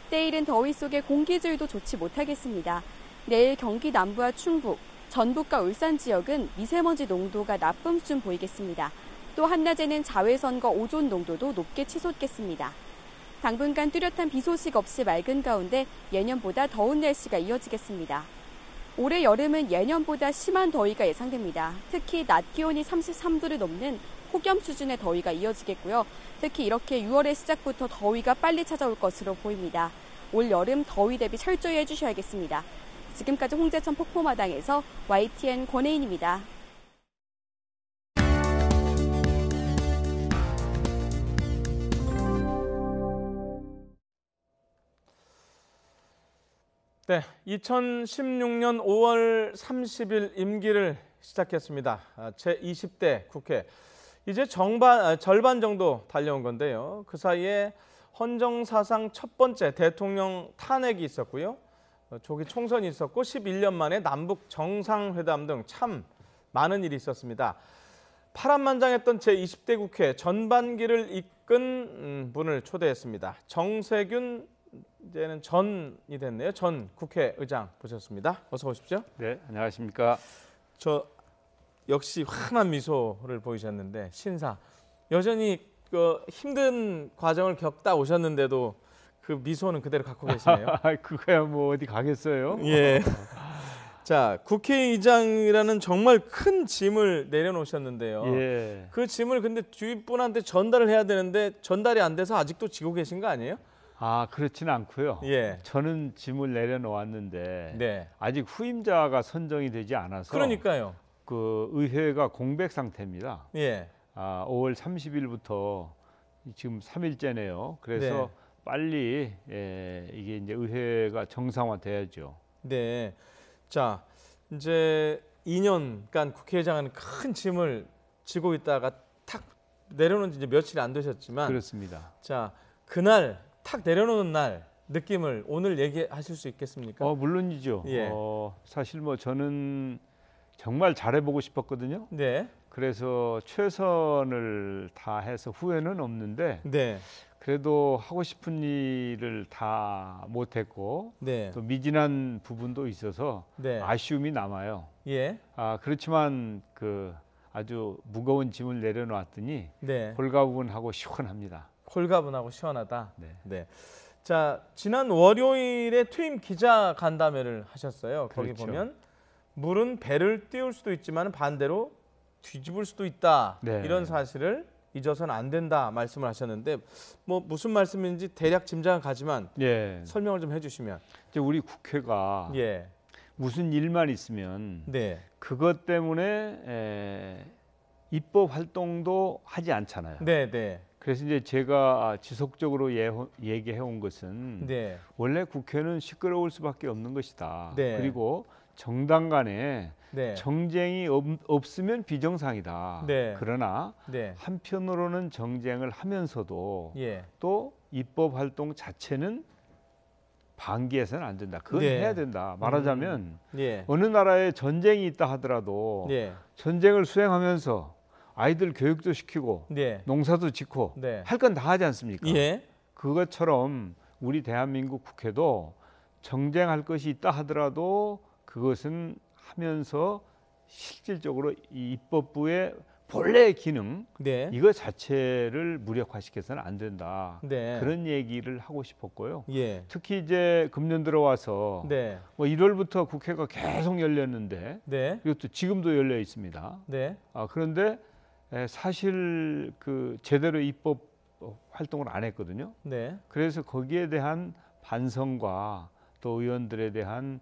때이른 더위 속에 공기질도 좋지 못하겠습니다. 내일 경기 남부와 충북, 전북과 울산 지역은 미세먼지 농도가 나쁨 수준 보이겠습니다. 또 한낮에는 자외선과 오존 농도도 높게 치솟겠습니다. 당분간 뚜렷한 비 소식 없이 맑은 가운데 예년보다 더운 날씨가 이어지겠습니다. 올해 여름은 예년보다 심한 더위가 예상됩니다. 특히 낮 기온이 33도를 넘는 폭염 수준의 더위가 이어지겠고요. 특히 이렇게 6월의 시작부터 더위가 빨리 찾아올 것으로 보입니다. 올 여름 더위 대비 철저히 해주셔야겠습니다. 지금까지 홍제천 폭포마당에서 YTN 권혜인입니다. 네, 2016년 5월 30일 임기를 시작했습니다. 제20대 국회. 이제 절반 정도 달려온 건데요. 그 사이에 헌정사상 첫 번째 대통령 탄핵이 있었고요. 조기 총선이 있었고 11년 만에 남북 정상회담 등 참 많은 일이 있었습니다. 파란만장했던 제20대 국회 전반기를 이끈 분을 초대했습니다. 정세균 이제는 전이 됐네요. 전 국회의장 모셨습니다. 어서 오십시오. 네, 안녕하십니까. 저 역시 환한 미소를 보이셨는데 신사 여전히 그 힘든 과정을 겪다 오셨는데도 그 미소는 그대로 갖고 계시네요. 그거야 뭐 어디 가겠어요? 예. 자, 국회의장이라는 정말 큰 짐을 내려놓으셨는데요. 예. 그 짐을 근데 주위분한테 전달을 해야 되는데 전달이 안 돼서 아직도 지고 계신 거 아니에요? 아, 그렇지는 않고요. 예. 저는 짐을 내려놓았는데 네. 아직 후임자가 선정이 되지 않아서 그러니까요. 그 의회가 공백 상태입니다. 예. 5월 30일부터 지금 3일째네요. 그래서 네. 빨리 이게 이제 의회가 정상화돼야죠. 네. 자, 이제 2년간 국회의장은 큰 짐을 지고 있다가 탁 내려놓은 지 이제 며칠이 안 되셨지만 그렇습니다. 자, 그날 탁 내려놓는 날 느낌을 오늘 얘기하실 수 있겠습니까? 물론이죠. 예. 사실 뭐 저는 정말 잘해보고 싶었거든요. 네. 그래서 최선을 다해서 후회는 없는데 네. 그래도 하고 싶은 일을 다 못했고 네. 또 미진한 부분도 있어서 네. 아쉬움이 남아요. 예. 그렇지만 그 아주 무거운 짐을 내려놨더니 네. 홀가분하고 시원합니다. 홀가분하고 시원하다. 네. 네. 자, 지난 월요일에 퇴임 기자 간담회를 하셨어요. 거기 그렇죠. 보면 물은 배를 띄울 수도 있지만 반대로 뒤집을 수도 있다. 네. 이런 사실을 잊어서는 안 된다 말씀을 하셨는데 뭐 무슨 말씀인지 대략 짐작은 가지만 예. 설명을 좀 해주시면. 이제 우리 국회가 예. 무슨 일만 있으면 네. 그것 때문에 입법 활동도 하지 않잖아요. 네, 네. 그래서 이제 제가 지속적으로 얘기해 온 것은 네. 원래 국회는 시끄러울 수밖에 없는 것이다. 네. 그리고 정당 간에 네. 정쟁이 없으면 비정상이다. 네. 그러나 네. 한편으로는 정쟁을 하면서도 예. 또 입법 활동 자체는 방기해서는 안 된다. 그건 네. 해야 된다. 말하자면 예. 어느 나라에 전쟁이 있다 하더라도 예. 전쟁을 수행하면서 아이들 교육도 시키고 네. 농사도 짓고 네. 할 건 다 하지 않습니까? 예. 그것처럼 우리 대한민국 국회도 정쟁할 것이 있다 하더라도 그것은 하면서 실질적으로 이 입법부의 본래의 기능 네. 이거 자체를 무력화시켜서는 안 된다. 네. 그런 얘기를 하고 싶었고요. 예. 특히 이제 금년 들어와서 네. 뭐 1월부터 국회가 계속 열렸는데 네. 이것도 지금도 열려 있습니다. 네. 그런데 사실 그 제대로 입법 활동을 안 했거든요. 네. 그래서 거기에 대한 반성과 또 의원들에 대한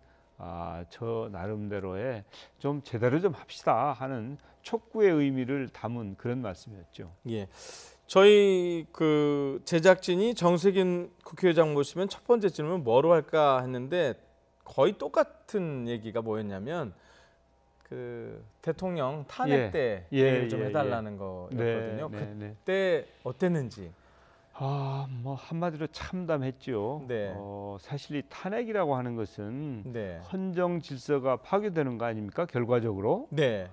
저 나름대로의 좀 제대로 좀 합시다 하는 촉구의 의미를 담은 그런 말씀이었죠. 예. 저희 그 제작진이 정세균 국회의장 모시면 첫 번째 질문 뭐로 할까 했는데 거의 똑같은 얘기가 뭐였냐면 그 대통령 탄핵 때 얘기를 좀 해달라는 거였거든요. 그때 어땠는지. 뭐 한마디로 참담했죠. 네. 사실 이 탄핵이라고 하는 것은 네. 헌정 질서가 파괴되는 거 아닙니까? 결과적으로. 네.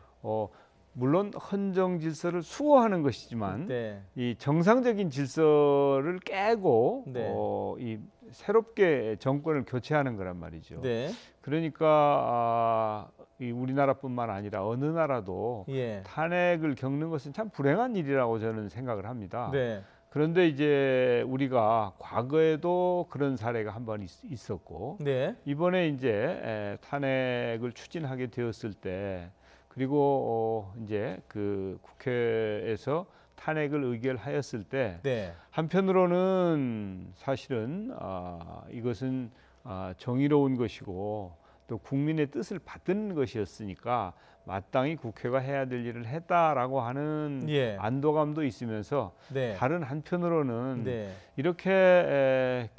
물론 헌정 질서를 수호하는 것이지만 네. 이 정상적인 질서를 깨고 네. 이 새롭게 정권을 교체하는 거란 말이죠. 네. 그러니까 이 우리나라뿐만 아니라 어느 나라도 예. 탄핵을 겪는 것은 참 불행한 일이라고 저는 생각을 합니다. 네. 그런데 이제 우리가 과거에도 그런 사례가 한 번 있었고 네. 이번에 이제 탄핵을 추진하게 되었을 때 그리고 이제 그 국회에서 탄핵을 의결하였을 때 네. 한편으로는 사실은 이것은 정의로운 것이고 또 국민의 뜻을 받든 것이었으니까 마땅히 국회가 해야 될 일을 했다라고 하는 예. 안도감도 있으면서 네. 다른 한편으로는 네. 이렇게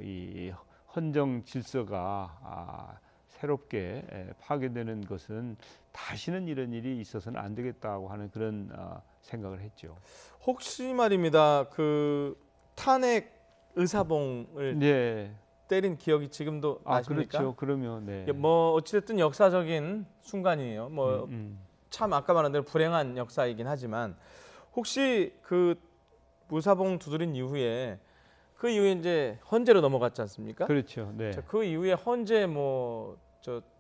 이 헌정 질서가 새롭게 파괴되는 것은 다시는 이런 일이 있어서는 안 되겠다고 하는 그런 생각을 했죠. 혹시 말입니다. 그 탄핵 의사봉을 네. 때린 기억이 지금도 나십니까? 그렇죠. 그러면 네. 뭐 어찌됐든 역사적인 순간이에요. 뭐 참 아까 말한 대로 불행한 역사이긴 하지만 혹시 그 의사봉 두드린 이후에 그 이후에 이제 헌재로 넘어갔지 않습니까? 그렇죠. 네. 자, 그 이후에 헌재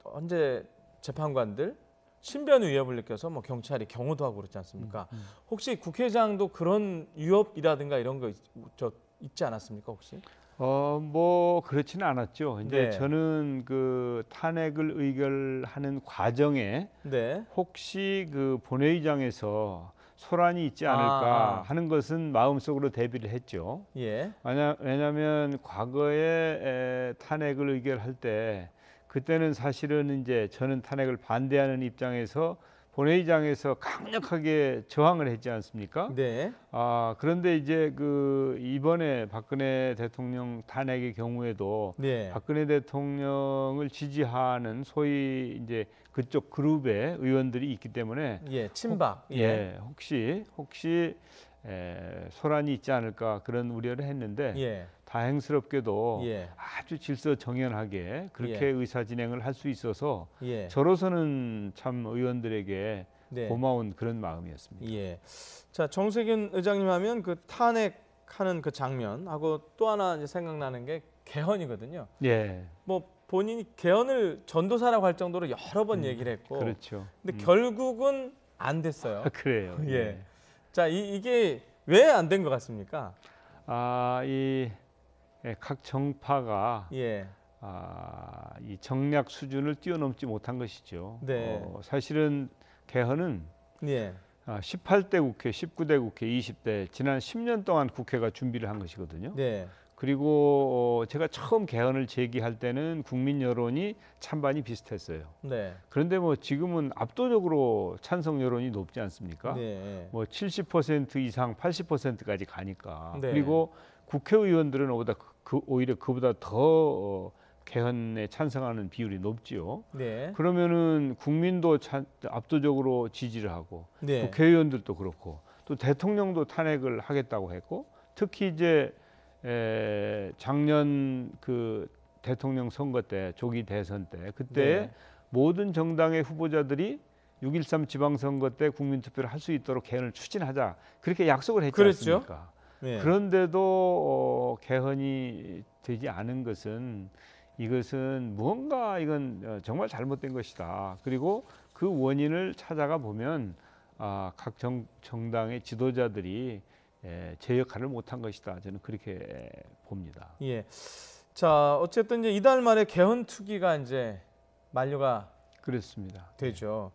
헌재 재판관들 신변 위협을 느껴서 뭐 경찰이 경호도 하고 그렇지 않습니까? 혹시 국회의장도 그런 위협이라든가 이런 거 있지 않았습니까 혹시? 뭐 그렇지는 않았죠. 이제 네. 저는 그 탄핵을 의결하는 과정에 네. 혹시 그 본회의장에서 소란이 있지 않을까 하는 것은 마음속으로 대비를 했죠. 예. 왜냐하면 과거에 탄핵을 의결할 때 그때는 사실은 이제 저는 탄핵을 반대하는 입장에서 본회의장에서 강력하게 저항을 했지 않습니까? 네. 그런데 이제 그 이번에 박근혜 대통령 탄핵의 경우에도 네. 박근혜 대통령을 지지하는 소위 이제 그쪽 그룹의 의원들이 있기 때문에 친박. 혹시 소란이 있지 않을까 그런 우려를 했는데 다행스럽게도 아주 질서 정연하게 그렇게 의사 진행을 할 수 있어서 저로서는 참 의원들에게 고마운 그런 마음이었습니다. 자, 정세균 의장님 하면 그 탄핵하는 그 장면하고 또 하나 이제 생각나는 게 개헌이거든요. 뭐 본인이 개헌을 전도사라고 할 정도로 여러 번 얘기를 했고, 그렇죠. 근데 결국은 안 됐어요. 그래요. 자, 이게 왜 안 된 것 같습니까? 각 정파가 이 정략 수준을 뛰어넘지 못한 것이죠. 사실은 개헌은 18대 국회, 19대 국회, 20대 지난 10년 동안 국회가 준비를 한 것이거든요. 그리고 제가 처음 개헌을 제기할 때는 국민 여론이 찬반이 비슷했어요. 그런데 뭐 지금은 압도적으로 찬성 여론이 높지 않습니까? 뭐 70% 이상 80%까지 가니까. 그리고 국회의원들은 오히려 그보다 더 개헌에 찬성하는 비율이 높지요. 그러면은 국민도 압도적으로 지지를 하고 국회의원들도 그렇고 또 대통령도 탄핵을 하겠다고 했고 특히 이제 작년 그 대통령 선거 때 조기 대선 때 그때 모든 정당의 후보자들이 6.13 지방선거 때 국민투표를 할 수 있도록 개헌을 추진하자 그렇게 약속을 했지 않습니까? 그런데도 개헌이 되지 않은 것은 이것은 무언가 이건 정말 잘못된 것이다. 그리고 그 원인을 찾아가 보면 각 정당의 지도자들이 제 역할을 못한 것이다. 저는 그렇게 봅니다. 자, 어쨌든 이제 이달 말에 개헌 투기가 이제 만료가 그렇습니다. 되죠.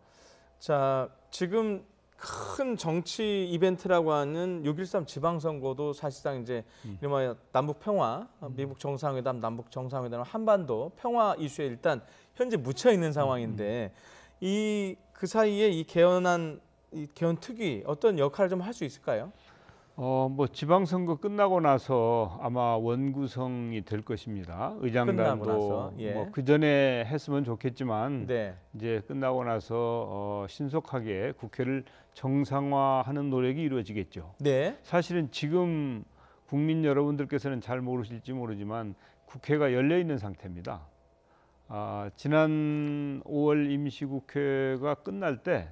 자, 지금 큰 정치 이벤트라고 하는 6.13 지방선거도 사실상 이제 이른바 남북 평화, 미국 정상회담, 남북 정상회담, 한반도 평화 이슈에 일단 현재 묻혀 있는 상황인데 그 사이에 이 개헌 특위 어떤 역할을 좀 할 수 있을까요? 뭐 지방선거 끝나고 나서 아마 원구성이 될 것입니다. 의장단도 뭐 그 전에 했으면 좋겠지만 이제 끝나고 나서 신속하게 국회를 정상화하는 노력이 이루어지겠죠. 사실은 지금 국민 여러분들께서는 잘 모르실지 모르지만 국회가 열려 있는 상태입니다. 지난 5월 임시국회가 끝날 때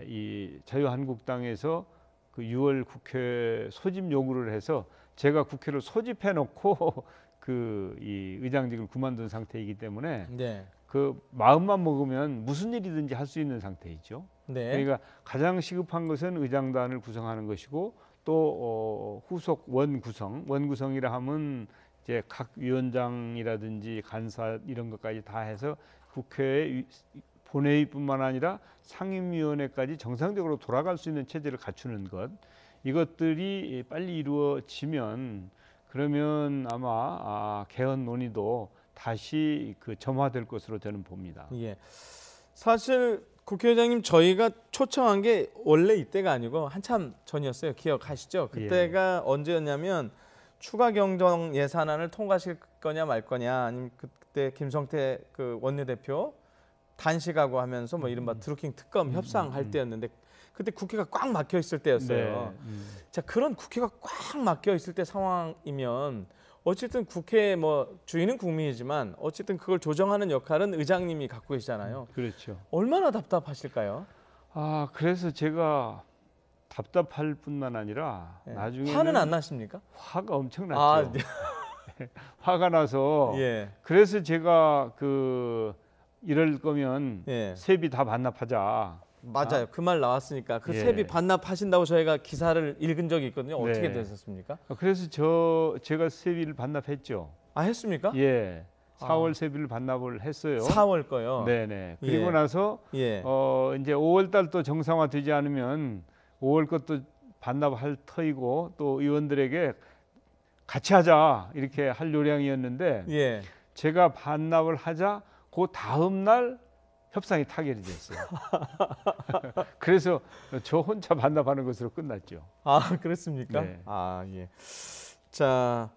이 자유한국당에서 그 6월 국회 소집 요구를 해서 제가 국회를 소집해 놓고 그 이 의장직을 그만둔 상태이기 때문에 네. 그 마음만 먹으면 무슨 일이든지 할 수 있는 상태이죠. 네. 그러니까 가장 시급한 것은 의장단을 구성하는 것이고 또 후속 원구성이라 하면 이제 각 위원장이라든지 간사 이런 것까지 다 해서 국회의 본회의뿐만 아니라 상임위원회까지 정상적으로 돌아갈 수 있는 체제를 갖추는 것, 이것들이 빨리 이루어지면 그러면 아마 개헌 논의도 다시 그 점화될 것으로 저는 봅니다. 예. 사실 국회의장님 저희가 초청한 게 원래 이때가 아니고 한참 전이었어요. 기억하시죠? 그때가 언제였냐면 추가 경정 예산안을 통과시킬 거냐 말 거냐, 아니면 그때 김성태 그 원내대표 단식하고 하면서 뭐 이른바 드루킹 특검 협상할 때였는데 그때 국회가 꽉 막혀 있을 때였어요. 네. 자, 그런 국회가 꽉 막혀 있을 때 상황이면 어쨌든 국회 뭐 주인은 국민이지만 어쨌든 그걸 조정하는 역할은 의장님이 갖고 계시잖아요. 그렇죠. 얼마나 답답하실까요? 그래서 제가 답답할 뿐만 아니라 나중에 화는 안 나십니까? 화가 엄청 났죠. 네. 화가 나서 그래서 제가 그 이럴 거면 세비 다 반납하자. 맞아요. 그 말 나왔으니까 그 세비 반납하신다고 저희가 기사를 읽은 적이 있거든요. 어떻게 되셨습니까? 그래서 제가 세비를 반납했죠. 했습니까? 예. 4월 세비를 반납을 했어요. 4월 거요. 네네. 그리고 나서 이제 5월 달 또 정상화되지 않으면 5월 것도 반납할 터이고 또 의원들에게 같이 하자 이렇게 할 요량이었는데 제가 반납을 하자 그 다음 날 협상이 타결이 됐어요. 그래서 저 혼자 반납하는 것으로 끝났죠. 그렇습니까? 네. 예. 자,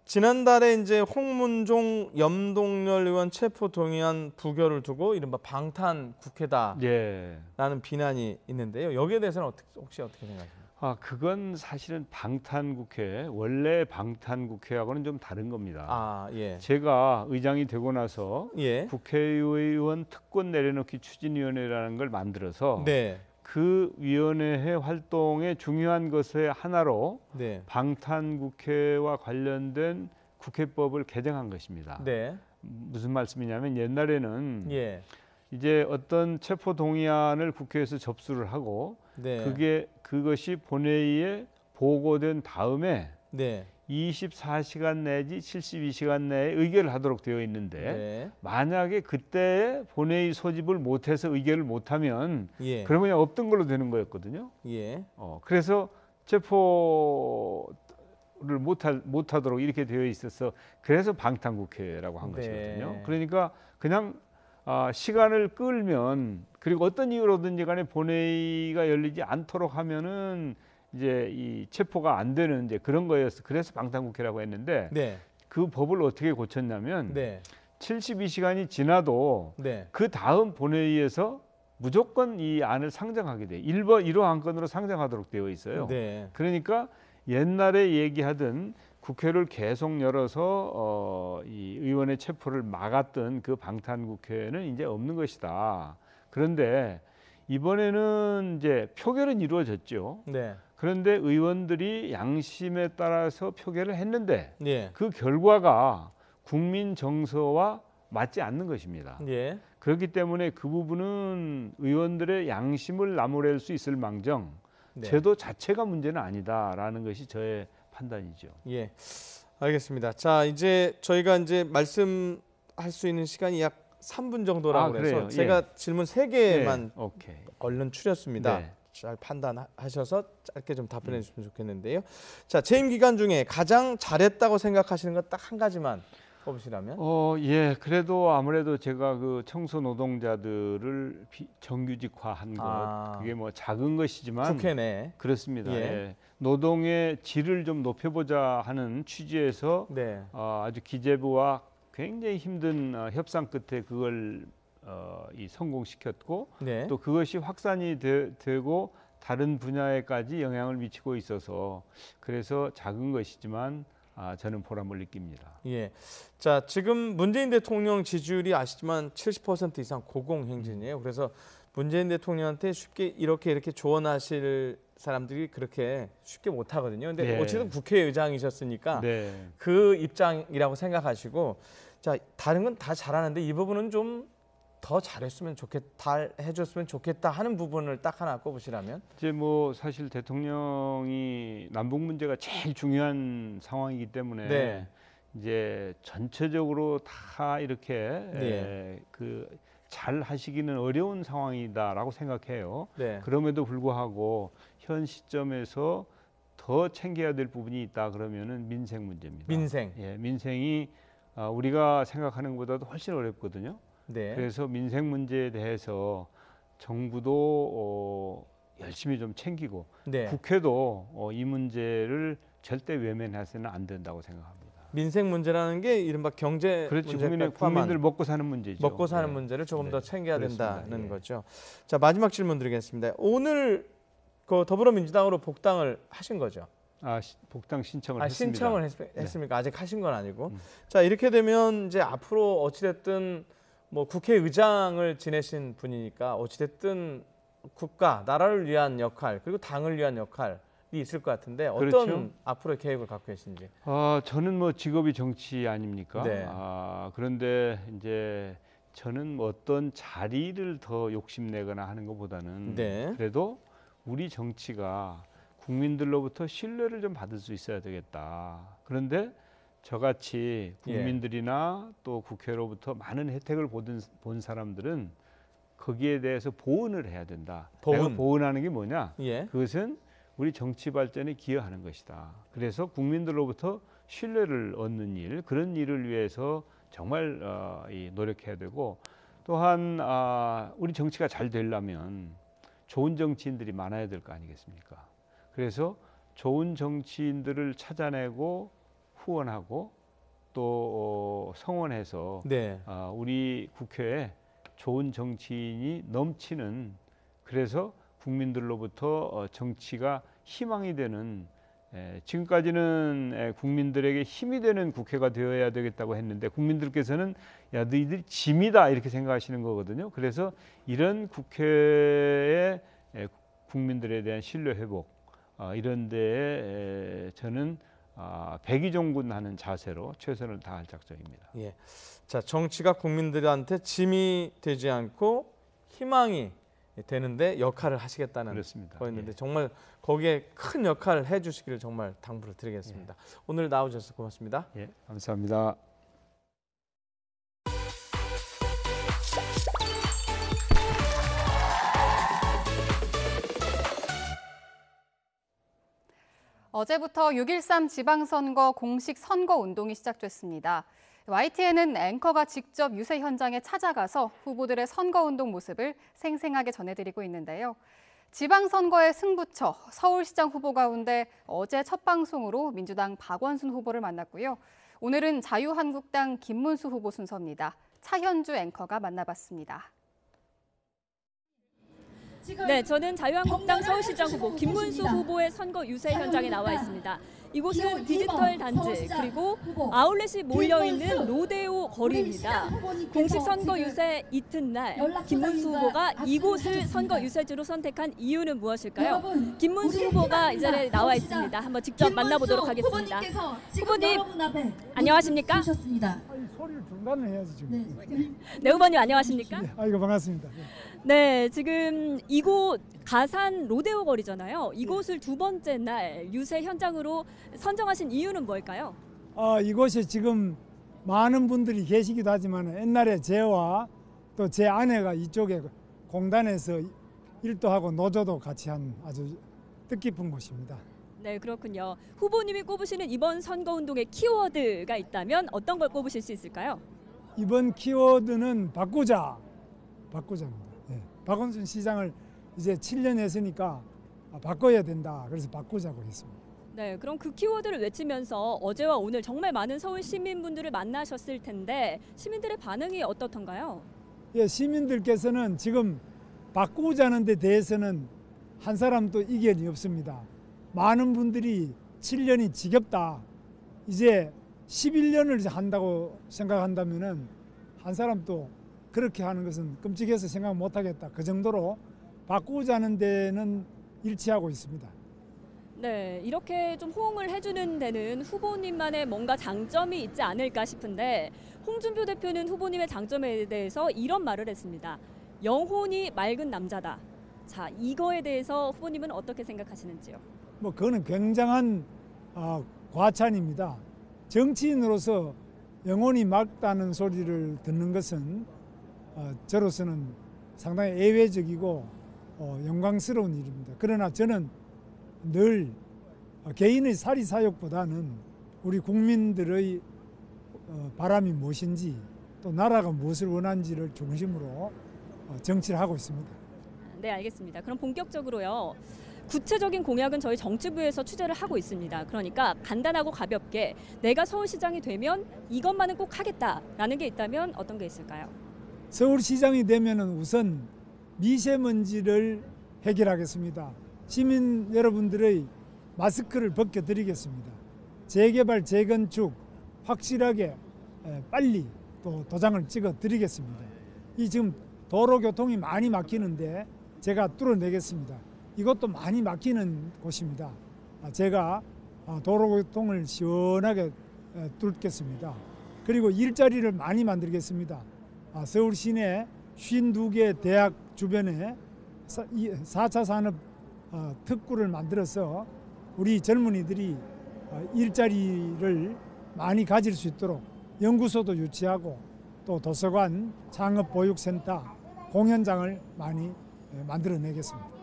지난달에 이제 홍문종 염동열 의원 체포 동의안 부결을 두고 이른바 방탄 국회다라는 비난이 있는데요. 여기에 대해서는 혹시 어떻게 생각하십니까? 그건 사실은 방탄국회, 원래 방탄국회하고는 좀 다른 겁니다. 제가 의장이 되고 나서 국회의원 특권 내려놓기 추진위원회라는 걸 만들어서 그 위원회의 활동의 중요한 것의 하나로 방탄국회와 관련된 국회법을 개정한 것입니다. 무슨 말씀이냐면 옛날에는 이제 어떤 체포 동의안을 국회에서 접수를 하고 그것이 본회의에 보고된 다음에 24시간 내지 72시간 내에 의결을 하도록 되어 있는데 만약에 그때 본회의 소집을 못해서 의결을 못하면 그러면 그냥 없던 걸로 되는 거였거든요. 그래서 체포를 못하도록 이렇게 되어 있어서 그래서 방탄국회라고 한 것이거든요. 그러니까 그냥 시간을 끌면 그리고 어떤 이유로든지 간에 본회의가 열리지 않도록 하면은 이제 이 체포가 안 되는 이제 그런 거였어. 그래서 방탄국회라고 했는데 그 법을 어떻게 고쳤냐면 72시간이 지나도 그 다음 본회의에서 무조건 이 안을 상정하게 돼. 1호 안건으로 상정하도록 되어 있어요. 그러니까 옛날에 얘기하던 국회를 계속 열어서 이 의원의 체포를 막았던 그 방탄국회는 이제 없는 것이다. 그런데 이번에는 이제 표결은 이루어졌죠. 그런데 의원들이 양심에 따라서 표결을 했는데 그 결과가 국민 정서와 맞지 않는 것입니다. 그렇기 때문에 그 부분은 의원들의 양심을 나무랄 수 있을 망정 제도 자체가 문제는 아니다라는 것이 저의 판단이죠. 알겠습니다. 자, 이제 저희가 이제 말씀할 수 있는 시간이 약 3분 정도라고 해서 제가 질문 3개만 얼른 추렸습니다. 잘 판단하셔서 짧게 좀 답변해 주시면 좋겠는데요. 자, 재임 기간 중에 가장 잘했다고 생각하시는 것 딱 한 가지만 꼽으시라면? 그래도 아무래도 제가 그 청소 노동자들을 정규직화한 것, 그게 뭐 작은 것이지만 국회 내 그렇습니다. 노동의 질을 좀 높여보자 하는 취지에서 아주 기재부와 굉장히 힘든 협상 끝에 그걸 성공시켰고 또 그것이 확산이 되고 다른 분야에까지 영향을 미치고 있어서 그래서 작은 것이지만 저는 보람을 느낍니다. 예. 자, 지금 문재인 대통령 지지율이 아시지만 70% 이상 고공행진이에요. 그래서 문재인 대통령한테 쉽게 이렇게 조언하실 사람들이 그렇게 쉽게 못 하거든요. 근데 네. 어쨌든 국회의장이셨으니까 네. 그 입장이라고 생각하시고, 자, 다른 건 다 잘하는데 이 부분은 좀 더 잘했으면 좋겠다, 해줬으면 좋겠다 하는 부분을 딱 하나 꼽으시라면? 이제 뭐 사실 대통령이 남북 문제가 제일 중요한 상황이기 때문에 네. 이제 전체적으로 다 이렇게 네. 잘 하시기는 어려운 상황이다라고 생각해요. 네. 그럼에도 불구하고 현 시점에서 더 챙겨야 될 부분이 있다 그러면은 민생 문제입니다. 민생. 예, 민생이 우리가 생각하는 것보다도 훨씬 어렵거든요. 네. 그래서 민생 문제에 대해서 정부도 열심히 좀 챙기고 네. 국회도 이 문제를 절대 외면해서는 안 된다고 생각합니다. 민생 문제라는 게 이른바 경제 그렇죠. 문제가 국민들 먹고 사는 문제죠. 먹고 사는 네. 문제를 조금 네. 더 챙겨야 그렇습니다. 된다는 예. 거죠. 자, 마지막 질문 드리겠습니다. 오늘 그 더불어민주당으로 복당을 하신 거죠? 복당 신청을 했습니다. 신청을 했습니까? 아직 하신 건 아니고. 자, 이렇게 되면 이제 앞으로 어찌됐든 뭐 국회의장을 지내신 분이니까 어찌됐든 국가, 나라를 위한 역할 그리고 당을 위한 역할이 있을 것 같은데 어떤 그렇죠. 앞으로의 계획을 갖고 계신지. 저는 뭐 직업이 정치 아닙니까? 네. 그런데 이제 저는 뭐 어떤 자리를 더 욕심내거나 하는 것보다는 네. 그래도 우리 정치가 국민들로부터 신뢰를 좀 받을 수 있어야 되겠다. 그런데 저같이 국민들이나 또 국회로부터 많은 혜택을 본 사람들은 거기에 대해서 보은을 해야 된다. 내가 보은하는 게 뭐냐? 예. 그것은 우리 정치 발전에 기여하는 것이다. 그래서 국민들로부터 신뢰를 얻는 일, 그런 일을 위해서 정말 노력해야 되고, 또한 우리 정치가 잘 되려면 좋은 정치인들이 많아야 될 거 아니겠습니까? 그래서 좋은 정치인들을 찾아내고 후원하고 또 성원해서 네. 우리 국회에 좋은 정치인이 넘치는, 그래서 국민들로부터 정치가 희망이 되는, 지금까지는 국민들에게 힘이 되는 국회가 되어야 되겠다고 했는데 국민들께서는 야, 너희들이 짐이다 이렇게 생각하시는 거거든요. 그래서 이런 국회의 국민들에 대한 신뢰 회복, 이런 데에 저는 백의종군하는 자세로 최선을 다할 작정입니다. 예. 자, 정치가 국민들한테 짐이 되지 않고 희망이 되는데 역할을 하시겠다는 거였는데 정말 거기에 큰 역할을 해주시기를 정말 당부를 드리겠습니다. 오늘 나오셔서 고맙습니다. 예, 감사합니다. 어제부터 6.13 지방선거 공식 선거운동이 시작됐습니다. YTN은 앵커가 직접 유세 현장에 찾아가서 후보들의 선거운동 모습을 생생하게 전해드리고 있는데요. 지방선거의 승부처 서울시장 후보 가운데 어제 첫 방송으로 민주당 박원순 후보를 만났고요. 오늘은 자유한국당 김문수 후보 순서입니다. 차현주 앵커가 만나봤습니다. 네, 저는 자유한국당 서울시장 후보 김문수 후보의 선거 유세 현장에 나와 있습니다. 이곳은 디지털 단지 그리고 아울렛이 몰려있는 로데오 거리입니다. 공식 선거 유세 이튿날 김문수 후보가 이곳을 선거 유세지로 선택한 이유는 무엇일까요? 김문수 후보가 이 자리에 나와 있습니다. 한번 직접 만나보도록 하겠습니다. 후보님, 안녕하십니까? 소리를 중단을 해야지 지금. 네, 후보님 안녕하십니까? 네, 아이고 반갑습니다. 네, 지금 이곳 가산 로데오 거리잖아요. 이곳을 두 번째 날 유세 현장으로 선정하신 이유는 뭘까요? 이곳에 지금 많은 분들이 계시기도 하지만 옛날에 제와 또 제 아내가 이쪽에 공단에서 일도 하고 노조도 같이 한 아주 뜻깊은 곳입니다. 네, 그렇군요. 후보님이 꼽으시는 이번 선거운동의 키워드가 있다면 어떤 걸 꼽으실 수 있을까요? 이번 키워드는 바꾸자입니다. 네. 박원순 시장을 이제 7년 했으니까 바꿔야 된다. 그래서 바꾸자고 했습니다. 네, 그럼 그 키워드를 외치면서 어제와 오늘 정말 많은 서울 시민분들을 만나셨을 텐데 시민들의 반응이 어떻던가요? 예, 시민들께서는 지금 바꾸자는 데 대해서는 한 사람도 이견이 없습니다. 많은 분들이 7년이 지겹다, 이제 11년을 한다고 생각한다면은 한 사람도 그렇게 하는 것은 끔찍해서 생각 못하겠다. 그 정도로 바꾸자는 데는 일치하고 있습니다. 네, 이렇게 좀 호응을 해주는 데는 후보님만의 뭔가 장점이 있지 않을까 싶은데 홍준표 대표는 후보님의 장점에 대해서 이런 말을 했습니다. 영혼이 맑은 남자다. 자, 이거에 대해서 후보님은 어떻게 생각하시는지요? 뭐 그거는 굉장한 과찬입니다. 정치인으로서 영혼이 맑다는 소리를 듣는 것은 저로서는 상당히 예외적이고 영광스러운 일입니다. 그러나 저는 늘 개인의 사리사욕보다는 우리 국민들의 바람이 무엇인지 또 나라가 무엇을 원하는지를 중심으로 정치를 하고 있습니다. 네, 알겠습니다. 그럼 본격적으로요. 구체적인 공약은 저희 정치부에서 취재를 하고 있습니다. 그러니까 간단하고 가볍게 내가 서울시장이 되면 이것만은 꼭 하겠다라는 게 있다면 어떤 게 있을까요? 서울시장이 되면은 우선 미세먼지를 해결하겠습니다. 시민 여러분들의 마스크를 벗겨드리겠습니다. 재개발, 재건축 확실하게 빨리 또 도장을 찍어드리겠습니다. 이 지금 도로교통이 많이 막히는데 제가 뚫어내겠습니다. 이것도 많이 막히는 곳입니다. 제가 도로교통을 시원하게 뚫겠습니다. 그리고 일자리를 많이 만들겠습니다. 서울 시내 52개 대학 주변에 4차 산업 특구를 만들어서 우리 젊은이들이 일자리를 많이 가질 수 있도록 연구소도 유치하고 또 도서관, 창업보육센터, 공연장을 많이 만들어내겠습니다.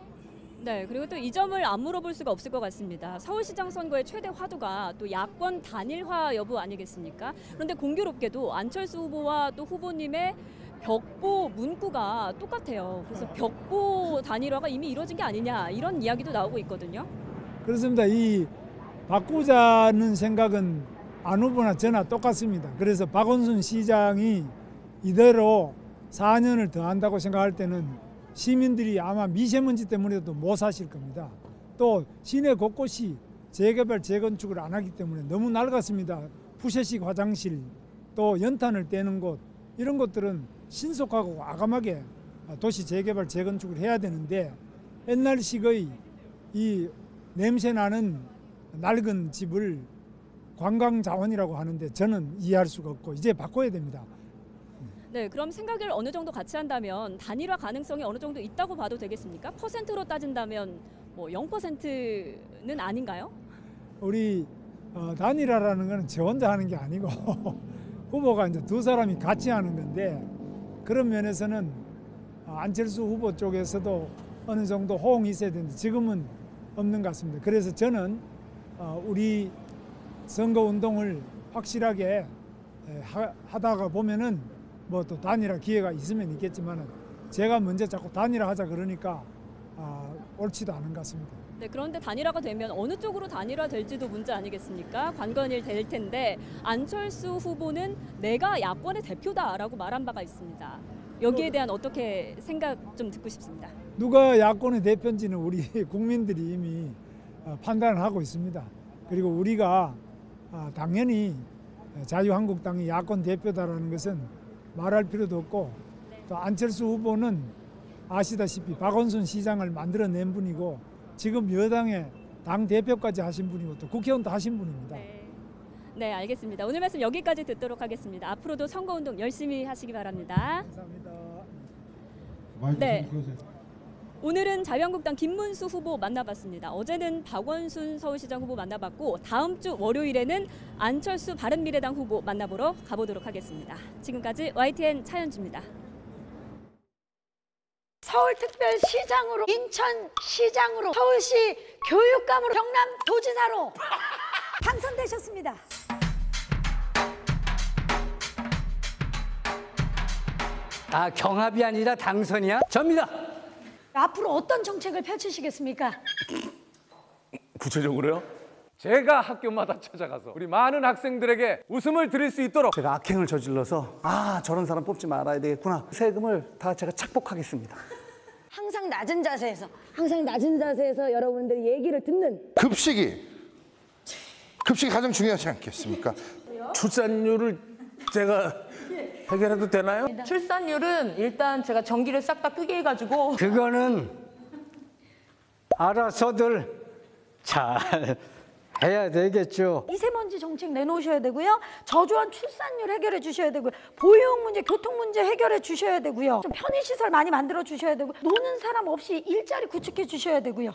네, 그리고 또 이 점을 안 물어볼 수가 없을 것 같습니다. 서울시장 선거의 최대 화두가 또 야권 단일화 여부 아니겠습니까? 그런데 공교롭게도 안철수 후보와 또 후보님의 벽보 문구가 똑같아요. 그래서 벽보 단일화가 이미 이루어진 게 아니냐 이런 이야기도 나오고 있거든요. 그렇습니다. 이 바꾸자는 생각은 안 후보나 저나 똑같습니다. 그래서 박원순 시장이 이대로 4년을 더 한다고 생각할 때는 시민들이 아마 미세먼지 때문에도 못 사실 겁니다. 또 시내 곳곳이 재개발, 재건축을 안 하기 때문에 너무 낡았습니다. 푸세식 화장실, 또 연탄을 떼는 곳, 이런 것들은 신속하고 과감하게 도시 재개발, 재건축을 해야 되는데 옛날식의 이 냄새나는 낡은 집을 관광자원이라고 하는데 저는 이해할 수가 없고 이제 바꿔야 됩니다. 네, 그럼 생각을 어느 정도 같이 한다면 단일화 가능성이 어느 정도 있다고 봐도 되겠습니까? 퍼센트로 따진다면 뭐 0%는 아닌가요? 우리 단일화라는 건 저 혼자 하는 게 아니고 후보가 이제 두 사람이 같이 하는 건데 그런 면에서는 안철수 후보 쪽에서도 어느 정도 호응이 있어야 되는데 지금은 없는 것 같습니다. 그래서 저는 우리 선거운동을 확실하게 하다가 보면은 뭐 또 단일화 기회가 있으면 있겠지만 제가 먼저 자꾸 단일화 하자 그러니까 옳지도 않은 것 같습니다. 네, 그런데 단일화가 되면 어느 쪽으로 단일화 될지도 문제 아니겠습니까? 관건일 될 텐데 안철수 후보는 내가 야권의 대표다라고 말한 바가 있습니다. 여기에 대한 어떻게 생각 좀 듣고 싶습니다. 누가 야권의 대표인지는 우리 국민들이 이미 판단을 하고 있습니다. 그리고 우리가 당연히 자유한국당이 야권 대표다라는 것은 말할 필요도 없고 또 안철수 후보는 아시다시피 박원순 시장을 만들어낸 분이고 지금 여당의 당대표까지 하신 분이고 또 국회의원도 하신 분입니다. 네, 알겠습니다. 오늘 말씀 여기까지 듣도록 하겠습니다. 앞으로도 선거운동 열심히 하시기 바랍니다. 감사합니다. 네, 오늘은 자유한국당 김문수 후보 만나봤습니다. 어제는 박원순 서울시장 후보 만나봤고 다음 주 월요일에는 안철수 바른미래당 후보 만나보러 가보도록 하겠습니다. 지금까지 YTN 차현주입니다. 서울특별시장으로, 인천시장으로, 서울시 교육감으로, 경남도지사로 당선되셨습니다. 경합이 아니라 당선이야? 접니다. 앞으로 어떤 정책을 펼치시겠습니까? 구체적으로요? 제가 학교마다 찾아가서 우리 많은 학생들에게 웃음을 드릴 수 있도록 제가 악행을 저질러서 저런 사람 뽑지 말아야 되겠구나. 세금을 다 제가 착복하겠습니다. 항상 낮은 자세에서 여러분들이 얘기를 듣는 급식이 가장 중요하지 않겠습니까? 출산율을 제가 해결해도 되나요? 출산율은 일단 제가 전기를 싹 다 끄게 해가지고 그거는 알아서들 잘 해야 되겠죠. 미세먼지 정책 내놓으셔야 되고요. 저조한 출산율 해결해 주셔야 되고요. 보육 문제, 교통 문제 해결해 주셔야 되고요. 좀 편의시설 많이 만들어 주셔야 되고 노는 사람 없이 일자리 구축해 주셔야 되고요.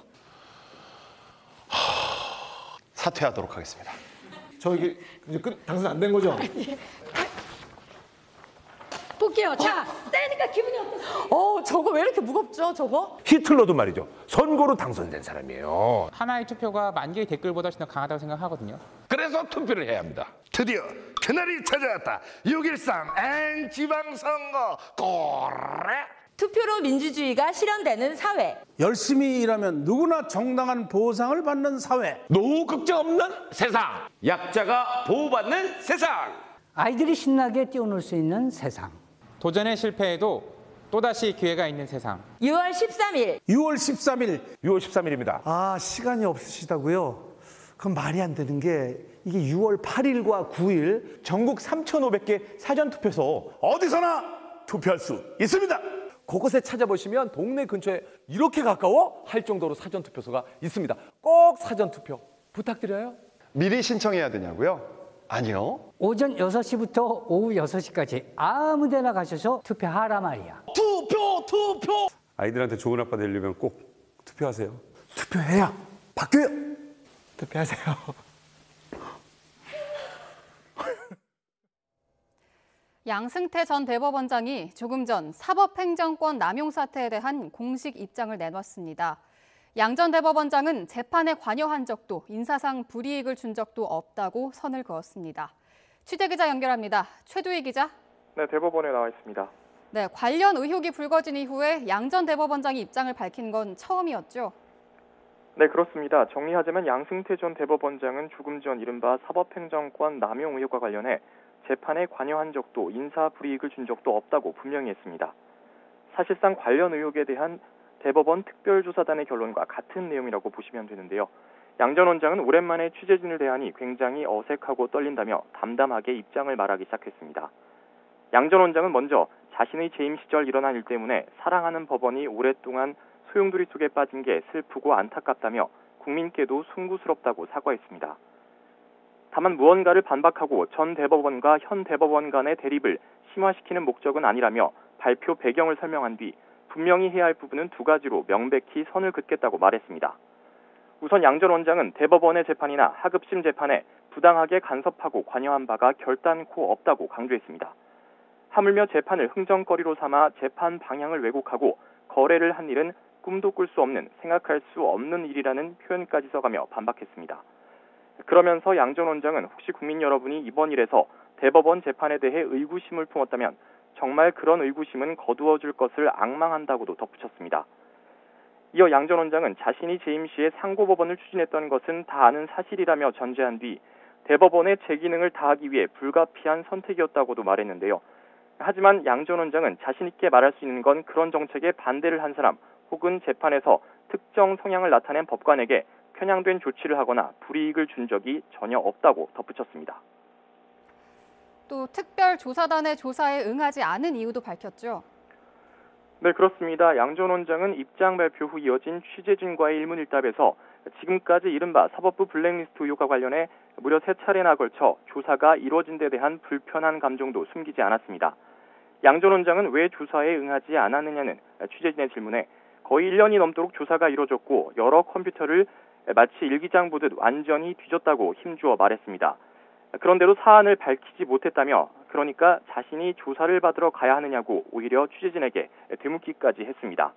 사퇴하도록 하겠습니다. 저 이게 이제 당선 안 된 거죠? 볼게요. 자, 떼니까 기분이 어떠세요? 저거 왜 이렇게 무겁죠, 저거? 히틀러도 말이죠. 선거로 당선된 사람이에요. 하나의 투표가 만 개의 댓글보다 훨씬 더 강하다고 생각하거든요. 그래서 투표를 해야 합니다. 드디어 그날이 찾아왔다. 6.13 지방선거 꼬레. 투표로 민주주의가 실현되는 사회. 열심히 일하면 누구나 정당한 보상을 받는 사회. 노후 걱정 없는 세상. 약자가 보호받는 세상. 아이들이 신나게 뛰어놀 수 있는 세상. 도전에 실패해도 또다시 기회가 있는 세상. 6월 13일. 6월 13일. 6월 13일입니다. 아, 시간이 없으시다고요? 그럼 말이 안 되는 게 이게 6월 8일과 9일 전국 3,500개 사전투표소 어디서나 투표할 수 있습니다. 곳곳에 찾아보시면 동네 근처에 이렇게 가까워 할 정도로 사전투표소가 있습니다. 꼭 사전투표 부탁드려요. 미리 신청해야 되냐고요? 아니요. 오전 6시부터 오후 6시까지 아무 데나 가셔서 투표하라 말이야. 투표! 아이들한테 좋은 아빠 되려면 꼭 투표하세요. 투표해야 바뀌어요. 투표하세요. 양승태 전 대법원장이 조금 전 사법행정권 남용 사태에 대한 공식 입장을 내놨습니다. 양 전 대법원장은 재판에 관여한 적도 인사상 불이익을 준 적도 없다고 선을 그었습니다. 취재기자 연결합니다. 최두희 기자. 네, 대법원에 나와 있습니다. 네, 관련 의혹이 불거진 이후에 양 전 대법원장이 입장을 밝힌 건 처음이었죠? 네, 그렇습니다. 정리하자면 양승태 전 대법원장은 조금 전 이른바 사법행정권 남용 의혹과 관련해 재판에 관여한 적도 인사 불이익을 준 적도 없다고 분명히 했습니다. 사실상 관련 의혹에 대한 대법원 특별조사단의 결론과 같은 내용이라고 보시면 되는데요. 양 전 원장은 오랜만에 취재진을 대하니 굉장히 어색하고 떨린다며 담담하게 입장을 말하기 시작했습니다. 양 전 원장은 먼저 자신의 재임 시절 일어난 일 때문에 사랑하는 법원이 오랫동안 소용돌이 속에 빠진 게 슬프고 안타깝다며 국민께도 송구스럽다고 사과했습니다. 다만 무언가를 반박하고 전 대법원과 현 대법원 간의 대립을 심화시키는 목적은 아니라며 발표 배경을 설명한 뒤 분명히 해야 할 부분은 두 가지로 명백히 선을 긋겠다고 말했습니다. 우선 양 전 원장은 대법원의 재판이나 하급심 재판에 부당하게 간섭하고 관여한 바가 결단코 없다고 강조했습니다. 하물며 재판을 흥정거리로 삼아 재판 방향을 왜곡하고 거래를 한 일은 꿈도 꿀 수 없는, 생각할 수 없는 일이라는 표현까지 써가며 반박했습니다. 그러면서 양 전 원장은 혹시 국민 여러분이 이번 일에서 대법원 재판에 대해 의구심을 품었다면 정말 그런 의구심은 거두어줄 것을 앙망한다고도 덧붙였습니다. 이어 양 전 원장은 자신이 재임 시에 상고법원을 추진했던 것은 다 아는 사실이라며 전제한 뒤 대법원의 재기능을 다하기 위해 불가피한 선택이었다고도 말했는데요. 하지만 양 전 원장은 자신 있게 말할 수 있는 건 그런 정책에 반대를 한 사람 혹은 재판에서 특정 성향을 나타낸 법관에게 편향된 조치를 하거나 불이익을 준 적이 전혀 없다고 덧붙였습니다. 또 특별조사단의 조사에 응하지 않은 이유도 밝혔죠. 네, 그렇습니다. 양 전 원장은 입장 발표 후 이어진 취재진과의 일문일답에서 지금까지 이른바 사법부 블랙리스트 의혹과 관련해 무려 3차례나 걸쳐 조사가 이루어진 데 대한 불편한 감정도 숨기지 않았습니다. 양 전 원장은 왜 조사에 응하지 않았느냐는 취재진의 질문에 거의 1년이 넘도록 조사가 이루어졌고 여러 컴퓨터를 마치 일기장 보듯 완전히 뒤졌다고 힘주어 말했습니다. 그런데도 사안을 밝히지 못했다며 그러니까 자신이 조사를 받으러 가야 하느냐고 오히려 취재진에게 되묻기까지 했습니다.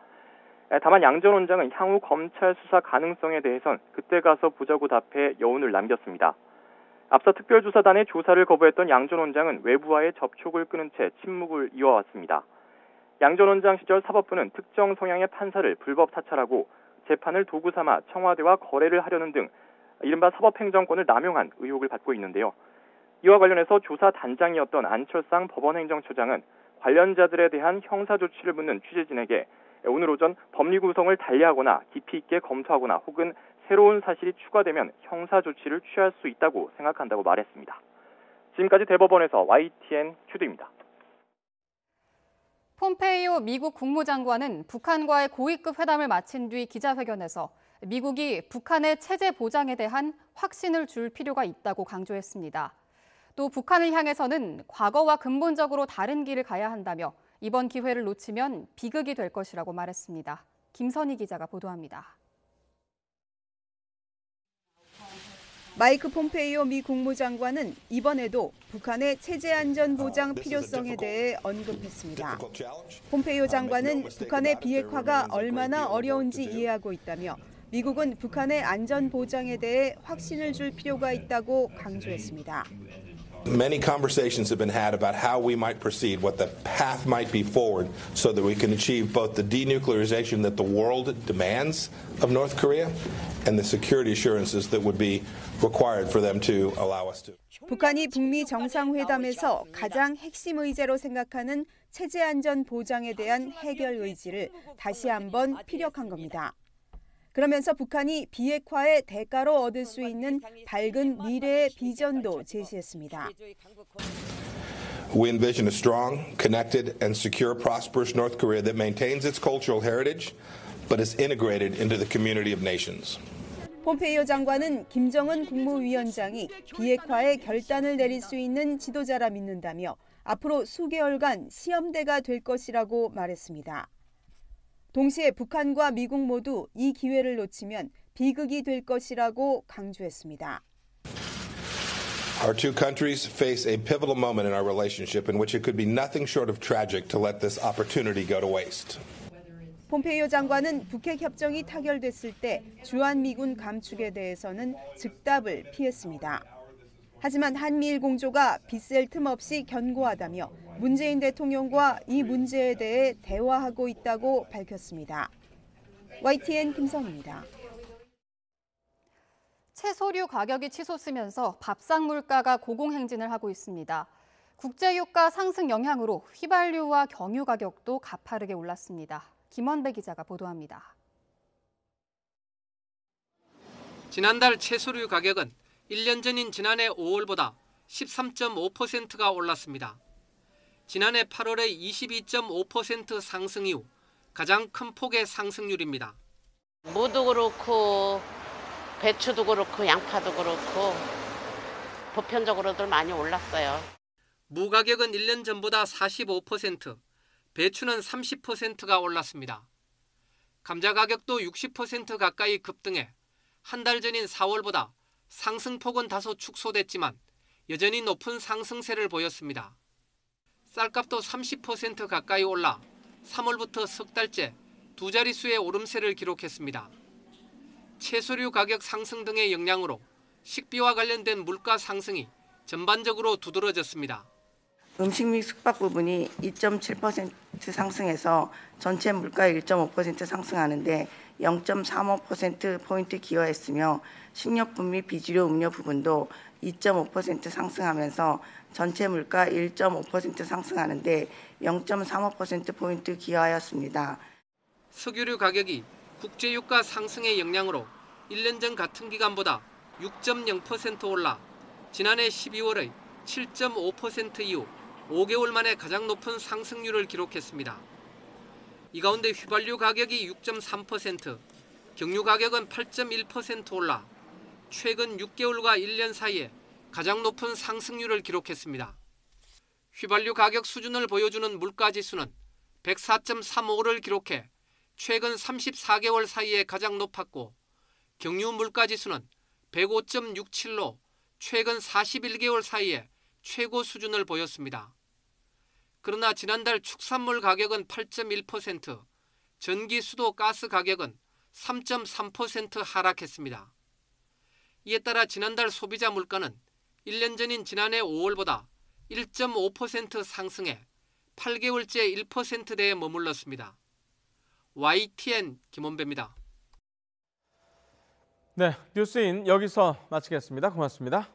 다만 양 전 원장은 향후 검찰 수사 가능성에 대해선 그때 가서 보자고 답해 여운을 남겼습니다. 앞서 특별조사단의 조사를 거부했던 양 전 원장은 외부와의 접촉을 끊은 채 침묵을 이어왔습니다. 양 전 원장 시절 사법부는 특정 성향의 판사를 불법 사찰하고 재판을 도구 삼아 청와대와 거래를 하려는 등 이른바 사법행정권을 남용한 의혹을 받고 있는데요. 이와 관련해서 조사단장이었던 안철상 법원행정처장은 관련자들에 대한 형사조치를 묻는 취재진에게 오늘 오전 법리 구성을 달리하거나 깊이 있게 검토하거나 혹은 새로운 사실이 추가되면 형사 조치를 취할 수 있다고 생각한다고 말했습니다. 지금까지 대법원에서 YTN 큐드입니다. 폼페이오 미국 국무장관은 북한과의 고위급 회담을 마친 뒤 기자회견에서 미국이 북한의 체제 보장에 대한 확신을 줄 필요가 있다고 강조했습니다. 또 북한을 향해서는 과거와 근본적으로 다른 길을 가야 한다며 이번 기회를 놓치면 비극이 될 것이라고 말했습니다. 김선희 기자가 보도합니다. 마이크 폼페이오 미 국무장관은 이번에도 북한의 체제 안전 보장 필요성에 대해 언급했습니다. 폼페이오 장관은 북한의 비핵화가 얼마나 어려운지 이해하고 있다며 미국은 북한의 안전 보장에 대해 확신을 줄 필요가 있다고 강조했습니다. Many conversations have been had about how we might proceed, what the path might be forward so that we can achieve both the denuclearization that the world demands of North Korea and the security assurances that would be required for them to allow us to. 북한이 북미 정상회담에서 가장 핵심 의제로 생각하는 체제 안전 보장에 대한 해결 의지를 다시 한번 피력한 겁니다. 그러면서 북한이 비핵화의 대가로 얻을 수 있는 밝은 미래의 비전도 제시했습니다. We envision a strong, connected, and secure, prosperous North Korea that maintains its cultural heritage, but is integrated into the community of nations. 폼페이오 장관은 김정은 국무위원장이 비핵화의 결단을 내릴 수 있는 지도자라 믿는다며 앞으로 수개월간 시험대가 될 것이라고 말했습니다. 동시에 북한과 미국 모두 이 기회를 놓치면 비극이 될 것이라고 강조했습니다. Our two countries face a pivotal moment in our relationship in which it could be nothing short of tragic to let this opportunity go to waste. 폼페이오 장관은 북핵 협정이 타결됐을 때 주한미군 감축에 대해서는 즉답을 피했습니다. 하지만 한미일 공조가 빗셀 틈 없이 견고하다며 문재인 대통령과 이 문제에 대해 대화하고 있다고 밝혔습니다. YTN 김선입니다. 채소류 가격이 치솟으면서 밥상 물가가 고공행진을 하고 있습니다. 국제유가 상승 영향으로 휘발유와 경유 가격도 가파르게 올랐습니다. 김원배 기자가 보도합니다. 지난달 채소류 가격은 1년 전인 지난해 5월보다 13.5%가 올랐습니다. 지난해 8월의 22.5% 상승 이후 가장 큰 폭의 상승률입니다. 무도 그렇고 배추도 그렇고 양파도 그렇고 보편적으로들 많이 올랐어요. 무 가격은 1년 전보다 45%, 배추는 30%가 올랐습니다. 감자 가격도 60% 가까이 급등해 한 달 전인 4월보다 상승폭은 다소 축소됐지만 여전히 높은 상승세를 보였습니다. 쌀값도 30% 가까이 올라 3월부터 석 달째 두 자릿수의 오름세를 기록했습니다. 채소류 가격 상승 등의 영향으로 식비와 관련된 물가 상승이 전반적으로 두드러졌습니다. 음식 및 숙박 부분이 2.7% 상승해서 전체 물가 1.5% 상승하는데 0.35%포인트 기여했으며 식료품 및 비주류 음료 부분도 2.5% 상승하면서 전체 물가 1.5% 상승하는데 0.35%포인트 기여하였습니다. 석유류 가격이 국제유가 상승의 영향으로 1년 전 같은 기간보다 6.0% 올라 지난해 12월의 7.5% 이후 5개월 만에 가장 높은 상승률을 기록했습니다. 이 가운데 휘발유 가격이 6.3%, 경유 가격은 8.1% 올라 최근 6개월과 1년 사이에 가장 높은 상승률을 기록했습니다. 휘발유 가격 수준을 보여주는 물가지수는 104.35를 기록해 최근 34개월 사이에 가장 높았고 경유 물가지수는 105.67로 최근 41개월 사이에 최고 수준을 보였습니다. 그러나 지난달 축산물 가격은 8.1%, 전기, 수도, 가스 가격은 3.3% 하락했습니다. 이에 따라 지난달 소비자 물가는 1년 전인 지난해 5월보다 1.5% 상승해 8개월째 1%대에 머물렀습니다. YTN 김원배입니다. 네, 뉴스인 여기서 마치겠습니다. 고맙습니다.